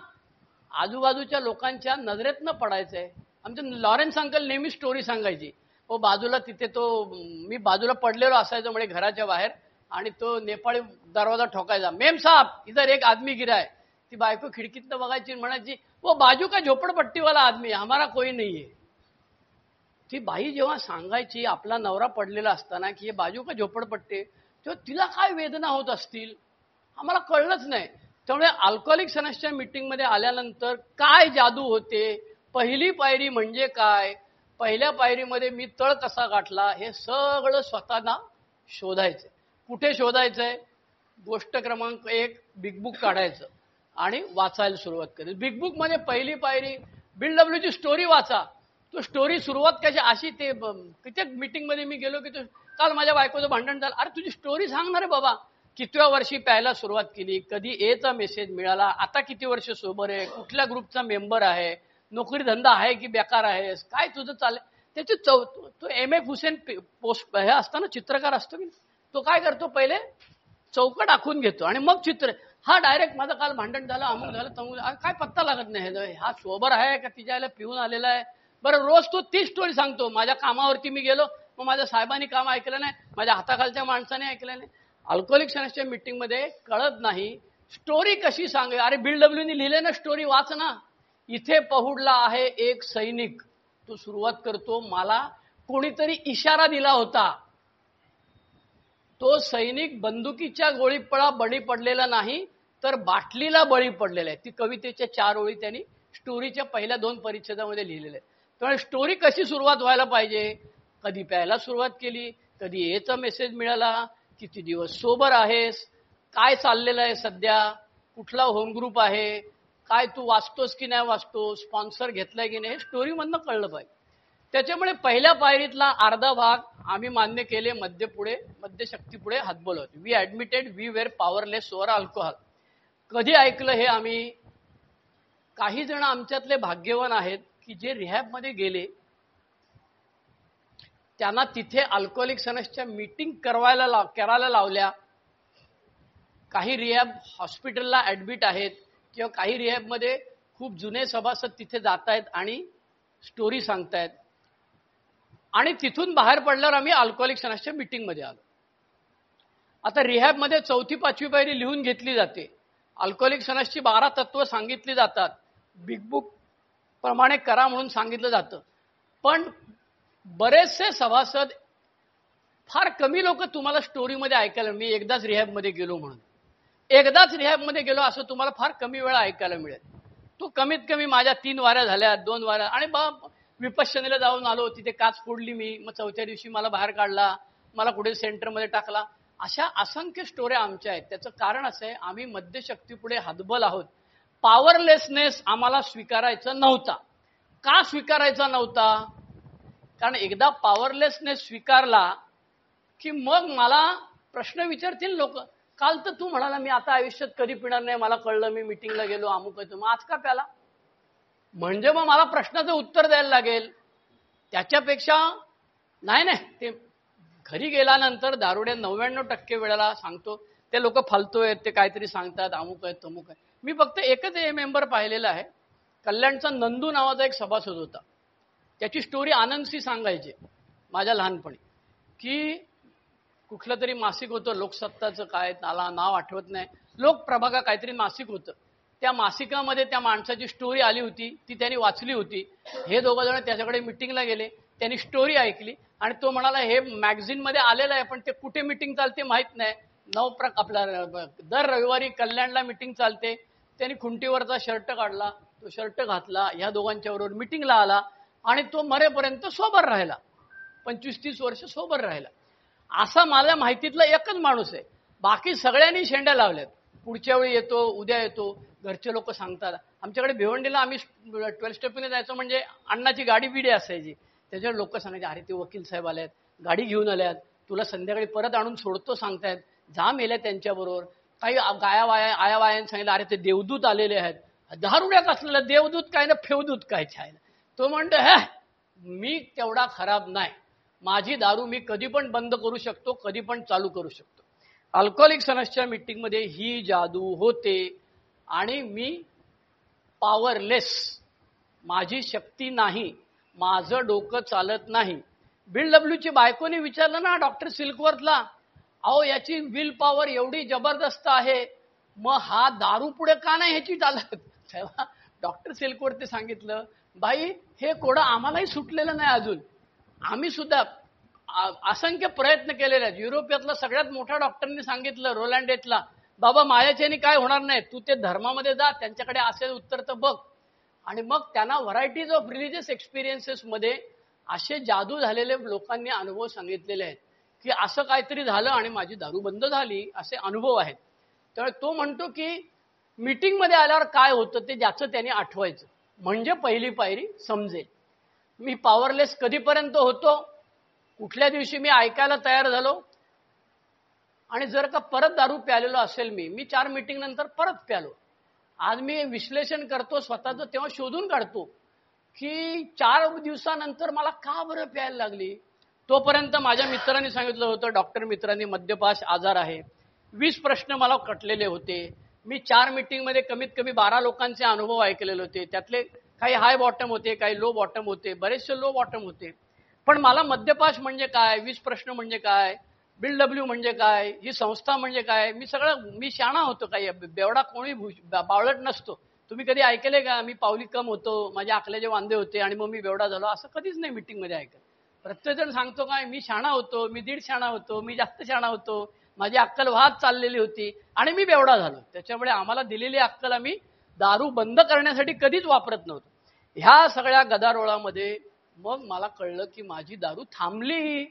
आजूबाजूच्या लोकांच्या नजरेतनं पडायचंय. आमचे लॉरेन्स अंकल नेहमी स्टोरी सांगायची. हो बाजूला तिथे तो मी बाजूला पडलेलो असायचो म्हणजे घराच्या बाहेर, आणि तो नेपाळी दरवाजा ठोकायचा, मेम साहब इधर एक आदमी गिरा है. ती बायको खिडकीतनं बघायची, म्हणायची वो बाजू का झोपडपट्टीवाला आदमी, हमारा कोई नाही आहे. ती बाई जेव्हा सांगायची आपला नवरा पडलेला असताना की हे बाजू का झोपडपट्टी, तेव्हा तिला काय वेदना होत असतील आम्हाला कळलंच नाही. त्यामुळे अल्कोहोलिक अनोनिमसच्या मीटिंगमध्ये आल्यानंतर काय जादू होते, पहिली पायरी म्हणजे काय, पहिल्या पायरीमध्ये मी तळ कसा गाठला, हे सगळं स्वतःला शोधायचं. कुठे शोधायचंय? गोष्ट क्रमांक 1 बिग बुक काढायचं आणि वाचायला सुरुवात करायची. बिग बुक मध्ये पहिली पायरी बिल डब्ल्यूची स्टोरी वाचा. तो स्टोरी सुरुवात कशी अशी, ते किती मीटिंग मध्ये मी गेलो की तो काल माझ्या बायकोचं भांडण झालं, अरे तुझी स्टोरी सांगणार रे बाबा, कितव्या वर्षी प्यायला सुरुवात केली, कधी एचा मेसेज मिळाला, आता किती वर्ष सोबर आहे, कुठल्या ग्रुपचा मेंबर आहे, नोकरी धंदा आहे की बेकार आहेस, काय तुझं चाललंय. त्याची तो M.F. हुसेन पोस्ट हे असताना चित्रकार असतो की तो काय करतो, पहिले चौकट आखून घेतो आणि मग चित्र. हा डायरेक्ट माझं काल भांडण झालं, अमुक झालं तमुक, काय पत्ता लागत नाही, हा सोबर आहे का तिच्याला पिऊन आलेला आहे. बरं रोज तो ती स्टोरी सांगतो, माझ्या कामावरती मी गेलो, मग माझ्या साहेबांनी काम ऐकलं नाही, माझ्या हाताखालच्या माणसाने ऐकलं नाही. अल्कोहोलिक अनोनिमसच्या मीटिंग मध्ये कळत नाही स्टोरी कशी सांगे. अरे बिल डब्ल्यूनी लिहिले ना स्टोरी, वाच ना. इथे पहुडला आहे एक सैनिक, तो सुरुवात करतो, मला कोणीतरी इशारा दिला होता, तो सैनिक बंदुकीच्या गोळीपळा बळी पडलेला नाही तर बाटलीला बळी पडलेला आहे. ती कवितेच्या 4 ओळी त्यांनी स्टोरीच्या पहिल्या 2 परिच्छेदामध्ये लिहिलेल्या आहे. त्यामुळे स्टोरी कशी सुरुवात व्हायला पाहिजे, कधी प्यायला सुरुवात केली, कधी एचा मेसेज मिळाला, किती दिवस सोबर आहेस, काय चाललेलं आहे सध्या, कुठला होम ग्रुप आहे, काय तू वाचतोस की नाही वाचतो, स्पॉन्सर घेतलाय की नाही, हे स्टोरीमधनं कळलं पाहिजे. त्याच्यामुळे पहिल्या पायरीतला अर्धा भाग आम्ही मान्य केले, मद्यशक्ती पुढे हातबल होते. We admitted we were powerless over alcohol. कधी ऐकलं हे आम्ही? काही जण आमच्यातले भाग्यवान आहेत की जे रिहॅबमध्ये गेले, त्यांना तिथे अल्कोहोलिक अनोनिमसच्या मीटिंग करायला लावल्या. काही रिहॅब हॉस्पिटलला ऍडमिट आहेत किंवा काही रिहॅबमध्ये खूप जुने सभासद तिथे जात आहेत आणि स्टोरी सांगतायत. आणि तिथून बाहेर पडल्यावर आम्ही अल्कोहोलिक अनोनिमसच्या मीटिंगमध्ये आलो. आता रिहॅबमध्ये 4थी 5वी पायरी लिहून घेतली जाते. अल्कोहोलिक अनोनिमसची 12 तत्व सांगितली जातात, बिग बुक प्रमाणे करा म्हणून सांगितलं जातं. पण बरेचसे सभासद, फार कमी लोक तुम्हाला स्टोरीमध्ये ऐकायला, मी एकदाच रिहॅबमध्ये गेलो म्हणून, एकदाच रिहॅबमध्ये गेलो असं तुम्हाला फार कमी वेळा ऐकायला मिळेल. तो कमीत कमी माझ्या 3 वाऱ्या झाल्या, 2 वाऱ्या, आणि विपश्यनेला जाऊन आलो, तिथे काच फोडली मी, मग 4थ्या दिवशी मला बाहेर काढला, मला कुठे सेंटरमध्ये टाकला. अशा असंख्य स्टोऱ्या आमच्या आहेत. त्याचं कारण असं आहे, आम्ही मद्यशक्तीपुढे हतबल आहोत. पॉवरलेसनेस आम्हाला स्वीकारायचा नव्हता. का स्वीकारायचा नव्हता? कारण एकदा पॉवरलेसनेस स्वीकारला की मग मला प्रश्न विचारतील लोक, काल तर तू म्हणाला मी आता आयुष्यात कधी पिणार नाही, मला कळलं, मी मीटिंगला गेलो, अमुक येतो, मग आज का प्याला? म्हणजे मग मला प्रश्नाचं उत्तर द्यायला लागेल. त्याच्यापेक्षा नाही, ते घरी गेल्यानंतर दारुड्या 99% वेळेला सांगतो ते लोक फालतू आहेत, ते काहीतरी सांगतात, अमुक आहे तमुक आहे. मी फक्त एकच मेंबर पाहिलेला आहे, कल्याणचा नंदू नावाचा एक सभासद होता. त्याची स्टोरी आनंदसी सांगायची माझ्या लहानपणी, की कुठलं तरी मासिक होतं, लोकसत्ताचं काय त्याला नाव आठवत नाही, लोकप्रभागा काहीतरी मासिक होतं. त्या मासिकामध्ये त्या माणसाची स्टोरी आली होती, ती त्यांनी वाचली होती. हे दोघं जण त्याच्याकडे मिटिंगला गेले, त्यांनी स्टोरी ऐकली आणि तो म्हणाला हे मॅगझिनमध्ये आलेलं आहे पण ते कुठे मिटिंग चालते माहित नाही, आपला दर रविवारी कल्याणला मिटिंग चालते. त्यांनी खुंटीवरचा शर्ट काढला, तो शर्ट घातला, ह्या दोघांच्या बरोबर मिटिंगला आला आणि तो मरेपर्यंत सोबर राहिला. 25-30 वर्ष सोबर राहिला. असा माझ्या माहितीतला एकच माणूस आहे. बाकी सगळ्यांनी शेंड्या लावल्यात. पुढच्या वेळी येतो, उद्या येतो. घरचे लोक सांगतात. आमच्याकडे भिवंडीला आम्ही 12 स्टेपने जायचो म्हणजे अण्णाची गाडी बिडी असायची. त्याच्यावर लोक सांगायचे, अरे ते वकील साहेब आल्यात, गाडी घेऊन आल्यात, तुला संध्याकाळी परत आणून सोडतो सांगतायत, जा मेल्या त्यांच्याबरोबर. काही आया वायांनी सांगितलं, अरे ते देवदूत आलेले आहेत. दारुड्यात असलेलं देवदूत काय ना फेवदूत काय छायला. तो म्हणतो, मी तेवढा खराब नाही. माझी दारू मी कधी पण बंद करू शकतो, कधी पण चालू करू शकतो. अल्कोहोलिक्स अनसच्या मीटिंगमध्ये ही जादू होते आणि मी पॉवरलेस, माझी शक्ती नाही, माझं डोकं चालत नाही. बिल डब्ल्यूची बायकोने विचारलं ना डॉक्टर सिल्कवर्थला, अहो याची विल पॉवर एवढी जबरदस्त आहे, मग हा दारू पुढे का नाही ह्याची चालत. तेव्हा डॉक्टर सिल्कवर्थने सांगितलं, बाई हे कोडं आम्हालाही सुटलेलं नाही अजून. आम्ही सुद्धा असंख्य प्रयत्न केलेले आहेत. युरोपियातला सगळ्यात मोठ्या डॉक्टरनी सांगितलं रोलँड येथला, बाबा मायाच्याने काय होणार नाही, तू ते धर्मामध्ये जा, त्यांच्याकडे असेल उत्तर तर बघ. आणि मग त्यांना व्हरायटीज ऑफ रिलिजियस एक्सपिरियन्सेसमध्ये असे जादू झालेले लोकांनी अनुभव सांगितलेले आहेत की असं काहीतरी झालं आणि माझी दारू बंद झाली, असे अनुभव आहेत. त्यामुळे तो म्हणतो की मीटिंगमध्ये आल्यावर काय होतं ते ज्याचं त्यांनी आठवायचं, म्हणजे पहिली पायरी समजेल. मी पॉवरलेस कधीपर्यंत होतो, कुठल्या दिवशी मी ऐकायला तयार झालो आणि जर का परत दारू प्यालेलो असेल, मी 4 मीटिंग नंतर परत प्यालो. आज मी विश्लेषण करतो स्वतःचं, तेव्हा शोधून काढतो की 4 दिवसानंतर मला का बरं प्यायला लागली. तोपर्यंत माझ्या मित्रांनी सांगितलं होतं, डॉक्टर मित्रांनी, मद्यपाश आजार आहे. 20 प्रश्न मला कटलेले होते. मी 4 मीटिंगमध्ये कमीत कमी 12 लोकांचे अनुभव ऐकलेले होते. त्यातले काही हाय बॉटम होते, काही लो बॉटम होते, बरेचसे लो बॉटम होते. पण मला मद्यपाश म्हणजे काय, 20 प्रश्न म्हणजे काय, बिल डब्ल्यू म्हणजे काय, ही संस्था म्हणजे काय, मी शाणा होतो. काही बेवडा कोणी बावळट नसतो. तुम्ही कधी ऐकले का मी पावली कम होतो, माझ्या आकल्याचे वांदे होते आणि मग मी बेवडा झालो, असं कधीच नाही मीटिंगमध्ये ऐकलं. प्रत्येकजण सांगतो काय, मी शाणा होतो, मी 1.5 शाणा होतो, मी जास्त शाणा होतो, माझी अक्कल वाहत चाललेली होती आणि मी बेवडा झालो. त्याच्यामुळे आम्हाला दिलेली अक्कल आम्ही दारू बंद करण्यासाठी कधीच वापरत नव्हतो. ह्या सगळ्या गदारोळामध्ये मग मला कळलं की माझी दारू थांबली.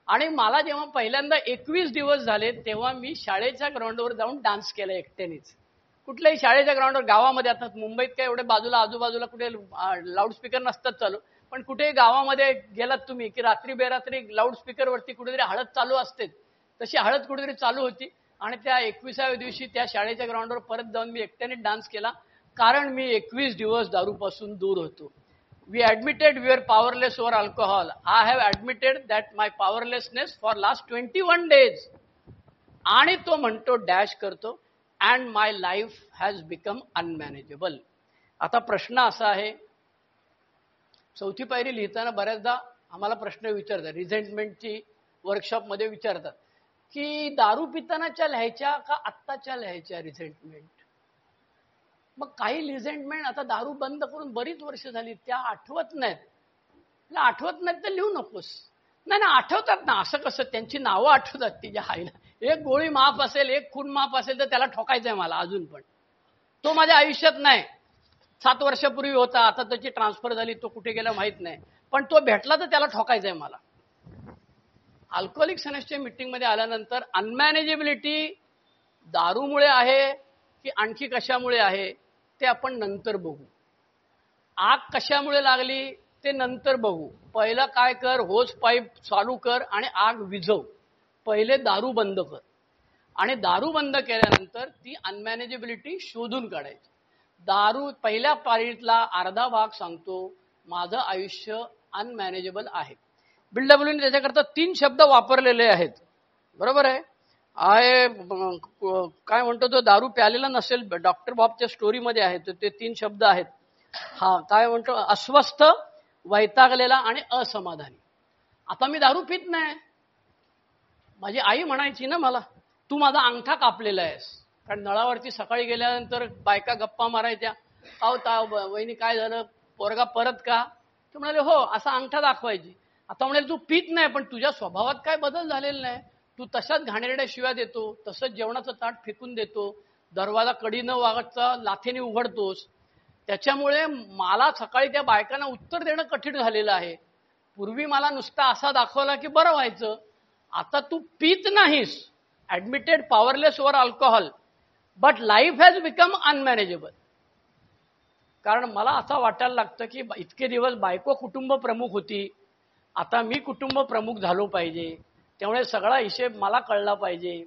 आणि मला जेव्हा पहिल्यांदा 21 दिवस झाले तेव्हा मी शाळेच्या ग्राउंडवर जाऊन डान्स केला एकट्यानेच. कुठल्याही शाळेच्या ग्राउंडवर, गावामध्ये, आता मुंबईत काय एवढे बाजूला आजूबाजूला कुठे लाऊडस्पीकर नसतात चालू, पण कुठेही गावामध्ये गेलात तुम्ही की रात्री बेरात्री लाऊडस्पीकरवरती कुठेतरी हळद चालू असते, तशी हळद कुठेतरी चालू होती. आणि त्या 21व्या दिवशी त्या शाळेच्या ग्राउंडवर परत जाऊन मी एकट्याने डान्स केला, कारण मी 21 दिवस दारूपासून दूर होतो. We admitted we were powerless over alcohol. I have admitted that my powerlessness for last 21 days. आणि तो म्हणतो, डॅश करतो, and my life has become unmanageable. आता प्रश्न असा आहे, चौथी पायरी लिहिताना बऱ्याचदा आम्हाला प्रश्न विचारतात, रिझेंटमेंटची वर्कशॉपमध्ये विचारतात की दारू पितानाच्या लिहायच्या का आत्ताच्या लिहायच्या रिझेंटमेंट. मग काही रिझेंटमेंट आता दारू बंद करून बरीच वर्ष झाली, त्या आठवत नाहीत. आठवत नाहीत तर लिहू नकोस. नाही ना, आठवतात ना. असं कसं, त्यांची नावं आठवतात तिच्या आईला. एक गोळी माफ असेल, एक खून माफ असेल तर त्याला ठोकायचंय मला अजून पण. तो माझ्या आयुष्यात नाही. 7 वर्षापूर्वी होता, आता त्याची ट्रान्सफर झाली, तो कुठे गेला माहित नाही, पण तो भेटला तर त्याला ठोकायचंय मला. अल्कोहोलिक्स अनसच्या मीटिंगमध्ये आल्यानंतर अनमॅनेजेबिलिटी दारूमुळे आहे की आणखी कशामुळे आहे ते आपण नंतर बघू. आग कशामुळे लागली ते नंतर बघू. पहिलं काय कर, होज पाईप चालू कर आणि आग विझव. पहिले दारू बंद कर आणि दारू बंद केल्यानंतर ती अनमॅनेजेबिलिटी शोधून काढायची. दारू पहिल्या पारीतला अर्धा भाग सांगतो, माझं आयुष्य अनमॅनेजेबल आहे. बिल डब्ल्यूने त्याच्याकरता 3 शब्द वापरलेले आहेत, बरोबर आहे. काय म्हणतो तो, दारू प्यालेला नसेल, डॉक्टर बॉबच्या स्टोरीमध्ये आहे ते 3 शब्द आहेत. हा काय म्हणतो, अस्वस्थ, वैतागलेला आणि असमाधानी. आता मी दारू पित नाही. माझी आई म्हणायची ना मला, तू माझा अंगठा कापलेला आहेस. कारण नळावरती सकाळी गेल्यानंतर बायका गप्पा मारायच्या, वहिनी काय झालं, पोरगा परत का. तू म्हणाले हो, असा अंगठा दाखवायची. आता म्हणाले तू पित नाही पण तुझ्या स्वभावात काय बदल झालेला नाही, तू तशाच घाणेरड्या शिव्या देतो, तसंच जेवणाचं ताट फेकून देतो, दरवाजा कडी न वागता लाथेने उघडतोस. त्याच्यामुळे मला सकाळी त्या बायकांना उत्तर देणं कठीण झालेलं आहे. पूर्वी मला नुसता असा दाखवला की बरं व्हायचं. आता तू पीत नाहीस, admitted powerless over alcohol, but life has become unmanageable. कारण मला असं वाटायला लागतं की इतके दिवस बायको कुटुंब प्रमुख होती, आता मी कुटुंब प्रमुख झालो पाहिजे. त्यामुळे सगळा हिशेब मला कळला पाहिजे.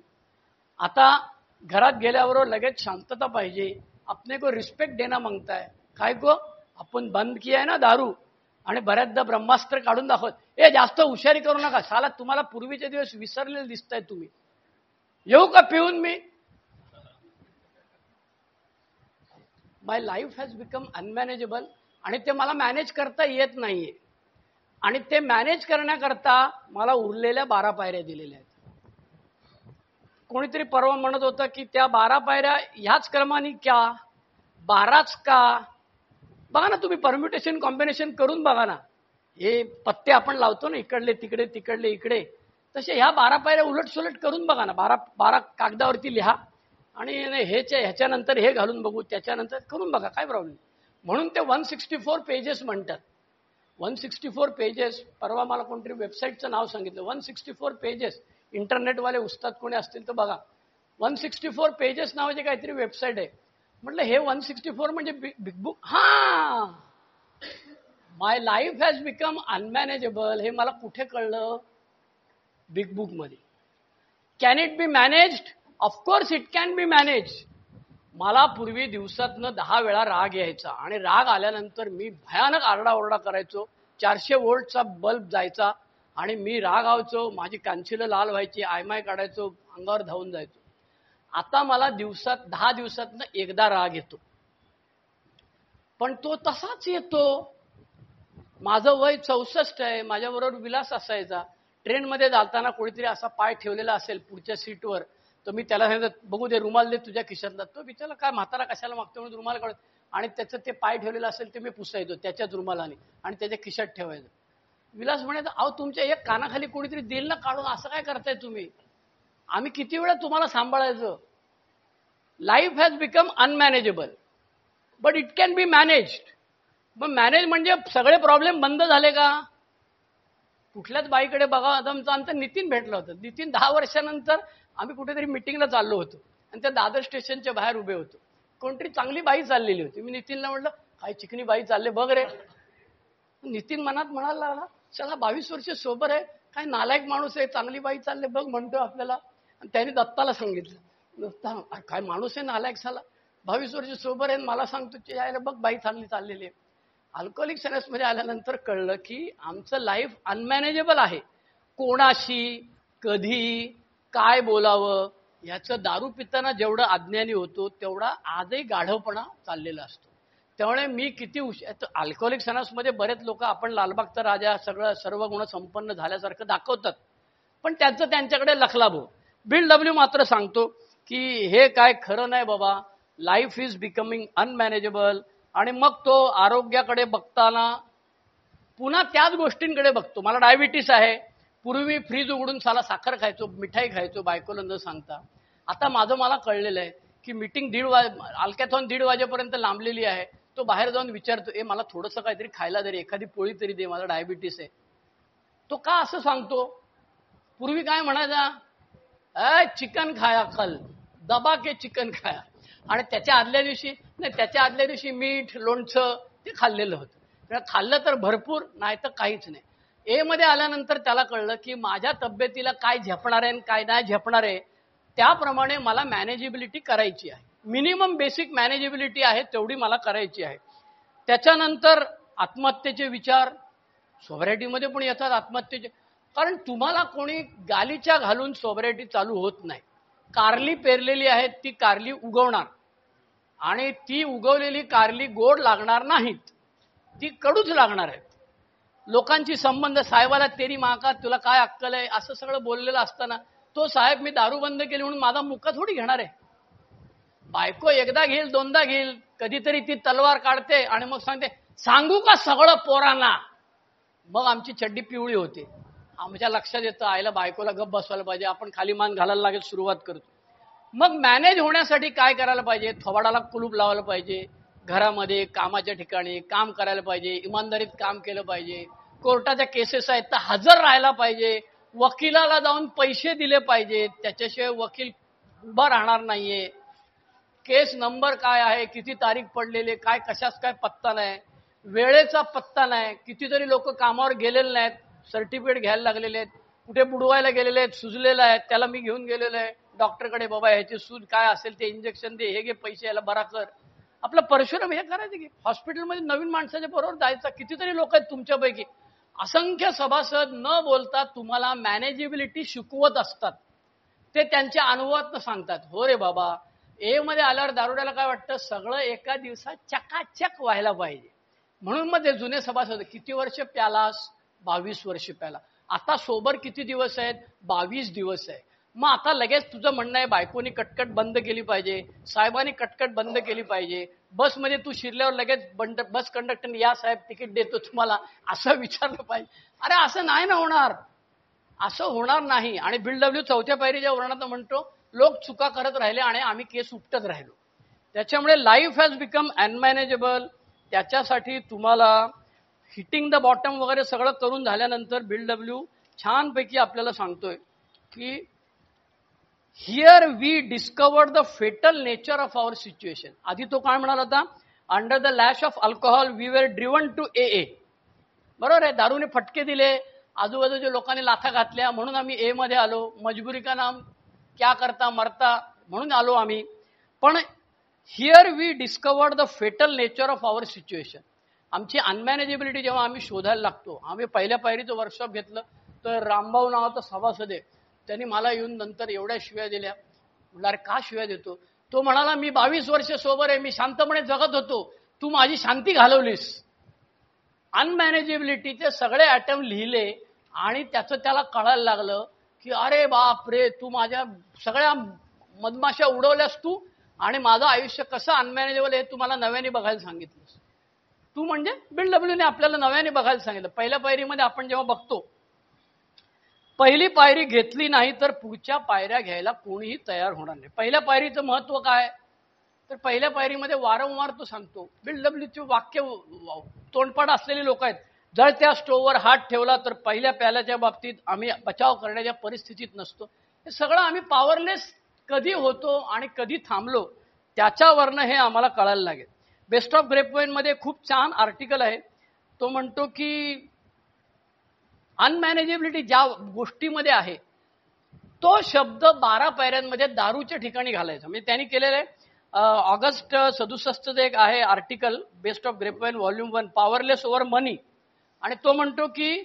आता घरात गेल्यावर लगेच शांतता पाहिजे. अपने को रिस्पेक्ट देना मागता है. काय को आपण बंद किया है ना दारू, आणि बऱ्याचदा ब्रह्मास्त्र काढून दाखवत, जास्त हुशारी करू नका, साला तुम्हाला पूर्वीचे दिवस विसरलेले दिसताय तुम्ही. येऊ का पिऊन मी? माय लाईफ हॅज बिकम अनमॅनेजेबल, आणि ते मला मॅनेज करता येत नाहीये. आणि ते मॅनेज करण्याकरता मला उरलेल्या 12 पायऱ्या दिलेल्या आहेत. कोणीतरी परवा म्हणत होतं की त्या 12 पायऱ्या ह्याच क्रमाने क्या, 12च का? बघा ना, तुम्ही परम्युटेशन कॉम्बिनेशन करून बघा ना. हे पत्ते आपण लावतो ना, इकडले तिकडे तिकडले इकडे, तसे ह्या 12 पायऱ्या उलट सुलट करून बघा ना. 12 कागदावरती लिहा आणि ह्याच्यानंतर हे घालून बघू, त्याच्यानंतर करून बघा, काय प्रॉब्लेम. म्हणून ते 164 पेजेस म्हणतात. 164 पेजेस. परवा मला कोणतरी वेबसाईटचं नाव सांगितलं, 164 पेजेस. इंटरनेटवाले उस्ताद कोणी असतील तर बघा. 164 पेजेस नावाचे काहीतरी वेबसाईट आहे. म्हटलं हे 164 म्हणजे बिग बुक. हा, माय लाईफ हॅज बिकम अनमॅनेजेबल हे मला कुठे कळलं? बिग बुक मध्ये. Can it be managed? Of course it can B manage. मला पूर्वी दिवसातनं 10 वेळा राग यायचा, आणि राग आल्यानंतर मी भयानक आरडाओरडा करायचो. 400 व्होल्टचा बल्ब जायचा आणि मी रागावचो, माझी कांचिलं लाल व्हायची, आयमाय काढायचो, अंगावर धावून जायचो. आता मला 10 दिवसातनं एकदा राग येतो, पण तो तसाच येतो. माझं वय 64 आहे. माझ्याबरोबर विलास असायचा. ट्रेनमध्ये जाताना कोणीतरी असा पाय ठेवलेला असेल पुढच्या सीटवर, तर मी त्याला सांगितलं, बघू दे रुमाल दे तुझ्या खिशातला. तो बिचारा काय म्हातारा कशाला मागतो म्हणून रुमाल काढत, आणि त्याचं ते पाय ठेवलेलं असेल ते मी पुसायचो त्याच्याच रुमालाने आणि त्याच्या खिशात ठेवायचं. विलास म्हणायचं, अहो तुमच्या एक कानाखाली कोणीतरी देईल ना काढून, असं काय करताय तुम्ही? आम्ही किती वेळा तुम्हाला सांभाळायचं? Life has become unmanageable, but it can be managed. मग मॅनेज म्हणजे सगळे प्रॉब्लेम बंद झाले का? कुठल्याच बाईकडे बघा. आमचा नितीन भेटला होता. नितीन 10 वर्षानंतर आम्ही कुठेतरी मिटिंगला चाललो होतो आणि त्या दादर स्टेशनच्या बाहेर उभे होतो. कोणतरी चांगली बाई चाललेली होती. मी नितीनला म्हटलं, काय चिकनी बाई चालले बघ रे. नितीन मनात म्हणायला लागला, चला 22 वर्ष सोबर आहे, काय नालायक माणूस आहे, चांगली बाई चालले बघ म्हणतो आपल्याला. आणि त्याने दत्ताला सांगितलं, दत्ता काय माणूस आहे नालायक साला, 22 वर्ष सोबर आहे, मला सांगतो यायला बघ बाई चांगली चाललेली आहे. अल्कोहोलिक मध्ये आल्यानंतर कळलं की आमचं लाईफ अनमॅनेजेबल आहे. कोणाशी कधी काय बोलावं याचं दारू पिताना जेवढं अज्ञानी होतो तेवढा आजही गाढवपणा चाललेला असतो. त्यामुळे मी किती अल्कोहोलिक मध्ये बरेच लोक आपण लालबागचा राजा सगळं सर्व गुण संपन्न झाल्यासारखं दाखवतात, पण त्यांचं त्यांच्याकडे लखलाभो. बिल डब्ल्यू मात्र सांगतो की हे काय खरं नाही बाबा, लाईफ इज बिकमिंग अनमॅनेजेबल. आणि मग तो आरोग्याकडे बघताना पुन्हा त्याच गोष्टींकडे बघतो. मला डायबिटीस आहे, पूर्वी फ्रीज उघडून साला साखर खायचो, मिठाई खायचो बायकोला न सांगता. आता मला कळलेलं आहे की मीटिंग अल्कॅथॉन 1:30 वाजेपर्यंत लांबलेली आहे. तो बाहेर जाऊन विचारतो, मला थोडंसं काहीतरी खायला दे, एखादी पोळी तरी दे, मला डायबिटीस आहे. तो का असं सांगतो? पूर्वी काय म्हणायचा, चिकन खाया कल, दबा के चिकन खाया. आणि त्याच्या आदल्या दिवशी मीठ लोणचं ते खाल्लेलं होतं. खाल्लं तर भरपूर, नाही तर काहीच नाही. ए मध्ये आल्यानंतर त्याला कळलं की माझ्या तब्येतीला काय झेपणार आहे आणि काय नाही झेपणार आहे, त्याप्रमाणे मला मॅनेजेबिलिटी करायची आहे. मिनिमम बेसिक मॅनेजेबिलिटी आहे तेवढी मला करायची आहे. त्याच्यानंतर आत्महत्येचे विचार सोबरायटीमध्ये पण येतात आत्महत्येचे. कारण तुम्हाला कोणी गालीच्या घालून सोबरायटी चालू होत नाही. कारली पेरलेली आहे, ती कारली उगवणार, आणि ती उगवलेली कारली गोड लागणार नाहीत, ती कडूच लागणार आहेत. लोकांची संबंध, साहेबाला तेरी माका, तुला काय अक्कल आहे, असं सगळं बोललेलं असताना तो साहेब मी दारू बंद केली म्हणून माझा मुका थोडी घेणार आहे. बायको एकदा घेईल, दोनदा घेईल, कधीतरी ती तलवार काढते आणि मग सांगते, सांगू का सगळं पोरांना, मग आमची चड्डी पिवळी होते. आमच्या लक्षात येतं आईला बायकोला गप बसवायला पाहिजे, आपण खाली मान घालायला लागेल, सुरुवात करतो. मग मॅनेज होण्यासाठी काय करायला पाहिजे? थोबाडाला कुलूप लावायला पाहिजे, घरामध्ये कामाच्या ठिकाणी काम करायला पाहिजे, इमानदारीत काम केलं पाहिजे, कोर्टाच्या केसेस आहेत तर हजर राहायला पाहिजे, वकिलाला जाऊन पैसे दिले पाहिजेत, त्याच्याशिवाय वकील उभा राहणार नाहीये, केस नंबर काय आहे, किती तारीख पडलेली, काय कशाच काय पत्ता नाही, वेळेचा पत्ता नाही, कितीतरी लोक कामावर गेलेले नाहीत, सर्टिफिकेट घ्यायला लागलेले आहेत, कुठे बुडवायला गेलेले आहेत, सुजलेलं आहे, त्याला मी घेऊन गेलेलो आहे डॉक्टरकडे, बाबा ह्याची सूज काय असेल ते इंजेक्शन दे, हे घे पैसे, याला बरा कर. आपलं परशुराम हे करायचं की हॉस्पिटलमध्ये नवीन माणसाच्या बरोबर जायचं. कितीतरी लोक आहेत तुमच्यापैकी, असंख्य सभासद न बोलता तुम्हाला मॅनेजेबिलिटी शिकवत असतात, ते त्यांच्या अनुभवातून सांगतात. हो रे बाबा, ए मध्ये आल्यावर दारुड्याला काय वाटतं, सगळं एका दिवसात चकाचक व्हायला पाहिजे, म्हणून मग ते जुने सभासद किती वर्ष प्यालास, 22 वर्ष प्याला, आता सोबर किती दिवस आहेत, 22 दिवस आहे. मग आता लगेच तुझं म्हणणं आहे बायकोनी कटकट बंद केली पाहिजे, साहेबांनी कटकट बंद केली पाहिजे, बसमध्ये तू शिरल्यावर लगेच बस कंडक्टरने या साहेब तिकीट देतो तुम्हाला असं विचारलं पाहिजे. अरे असं नाही ना होणार, असं होणार नाही. आणि BW 4थ्या पायरीच्या वर्णात म्हणतो लोक चुका करत राहिले आणि आम्ही केस उपटत राहिलो. त्याच्यामुळे लाईफ हॅज बिकम अनमॅनेजेबल. त्याच्यासाठी तुम्हाला हिटिंग द बॉटम वगैरे सगळं करून झाल्यानंतर BW छानपैकी आपल्याला सांगतोय की here we discovered the fatal nature of our situation. आधी तो काय म्हणाला होता, under the lash of alcohol we were driven to AA. बरोबर आहे, दारूने फटके दिले, आजूबाजूच्या लोकांनी लाथा घातल्या, म्हणून आम्ही ए मध्ये आलो, मजबुरी का नाम क्या करता मरता म्हणून आलो आम्ही. पण here we discovered the fatal nature of our situation. आमची अनमॅनेजेबिलिटी जेव्हा आम्ही शोधायला लागतो, आम्ही पहिल्या पायरीचं वर्कशॉप घेतलं तर रामभाऊ नावाचा सभासद आहे, त्यांनी मला येऊन नंतर एवढ्या शिव्या दिल्या. म्हटलं अरे का शिव्या देतो? तो म्हणाला मी 22 वर्ष सोबर आहे, मी शांतपणे जगत होतो, तू माझी शांती घालवलीस. अनमॅनेजेबिलिटीचे सगळे ॲटम लिहिले आणि त्याचं त्याला कळायला लागलं की अरे बाप रे, तू माझ्या सगळ्या मधमाशा उडवल्यास तू, आणि माझं आयुष्य कसं अनमॅनेजेबल आहे तुम्हाला नव्याने बघायला सांगितलंस तू. म्हणजे BWने आपल्याला नव्याने बघायला सांगितलं. पहिल्या पायरीमध्ये आपण जेव्हा बघतो, पहिली पायरी घेतली नाही तर पुढच्या पायऱ्या घ्यायला कोणीही तयार होणार नाही. पहिल्या पायरीचं महत्व काय, तर पहिल्या पायरीमध्ये वारंवार तो सांगतो, BWचे वाक्य तोंडपाड असलेले लोक आहेत, जर त्या स्टोव्हवर हात ठेवला तर पहिल्या प्याल्याच्या बाबतीत आम्ही बचाव करण्याच्या परिस्थितीत नसतो. हे सगळं आम्ही पॉवरलेस कधी होतो आणि कधी थांबलो त्याच्यावरनं हे आम्हाला कळायला लागेल. बेस्ट ऑफ ग्रेपवाईन मध्ये खूप छान आर्टिकल आहे. तो म्हणतो की अनमॅनेजेबिलिटी ज्या गोष्टीमध्ये आहे तो शब्द 12 पायऱ्यांमध्ये दारूच्या ठिकाणी घालायचा. म्हणजे त्यांनी केलेलं आहे. ऑगस्ट 67 एक आहे article, best of grapevine volume 1, powerless over money. आणि तो म्हणतो की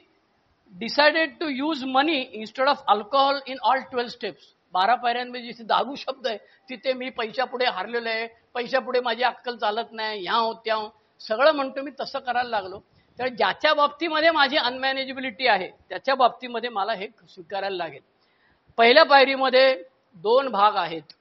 decided to use money instead of alcohol in all 12 steps. 12 पायऱ्यांमध्ये जिथे दारू शब्द आहे तिथे मी पैशापुढे हारलेलो आहे, पैशापुढे माझी अक्कल चालत नाही, ह्या त्या सगळं म्हणतो मी तसं करायला लागलो. तर ज्याच्या बाबतीमध्ये माझी अनमॅनेजेबिलिटी आहे त्याच्या बाबतीमध्ये मला हे स्वीकारायला लागेल. पहिल्या पायरीमध्ये 2 भाग आहेत,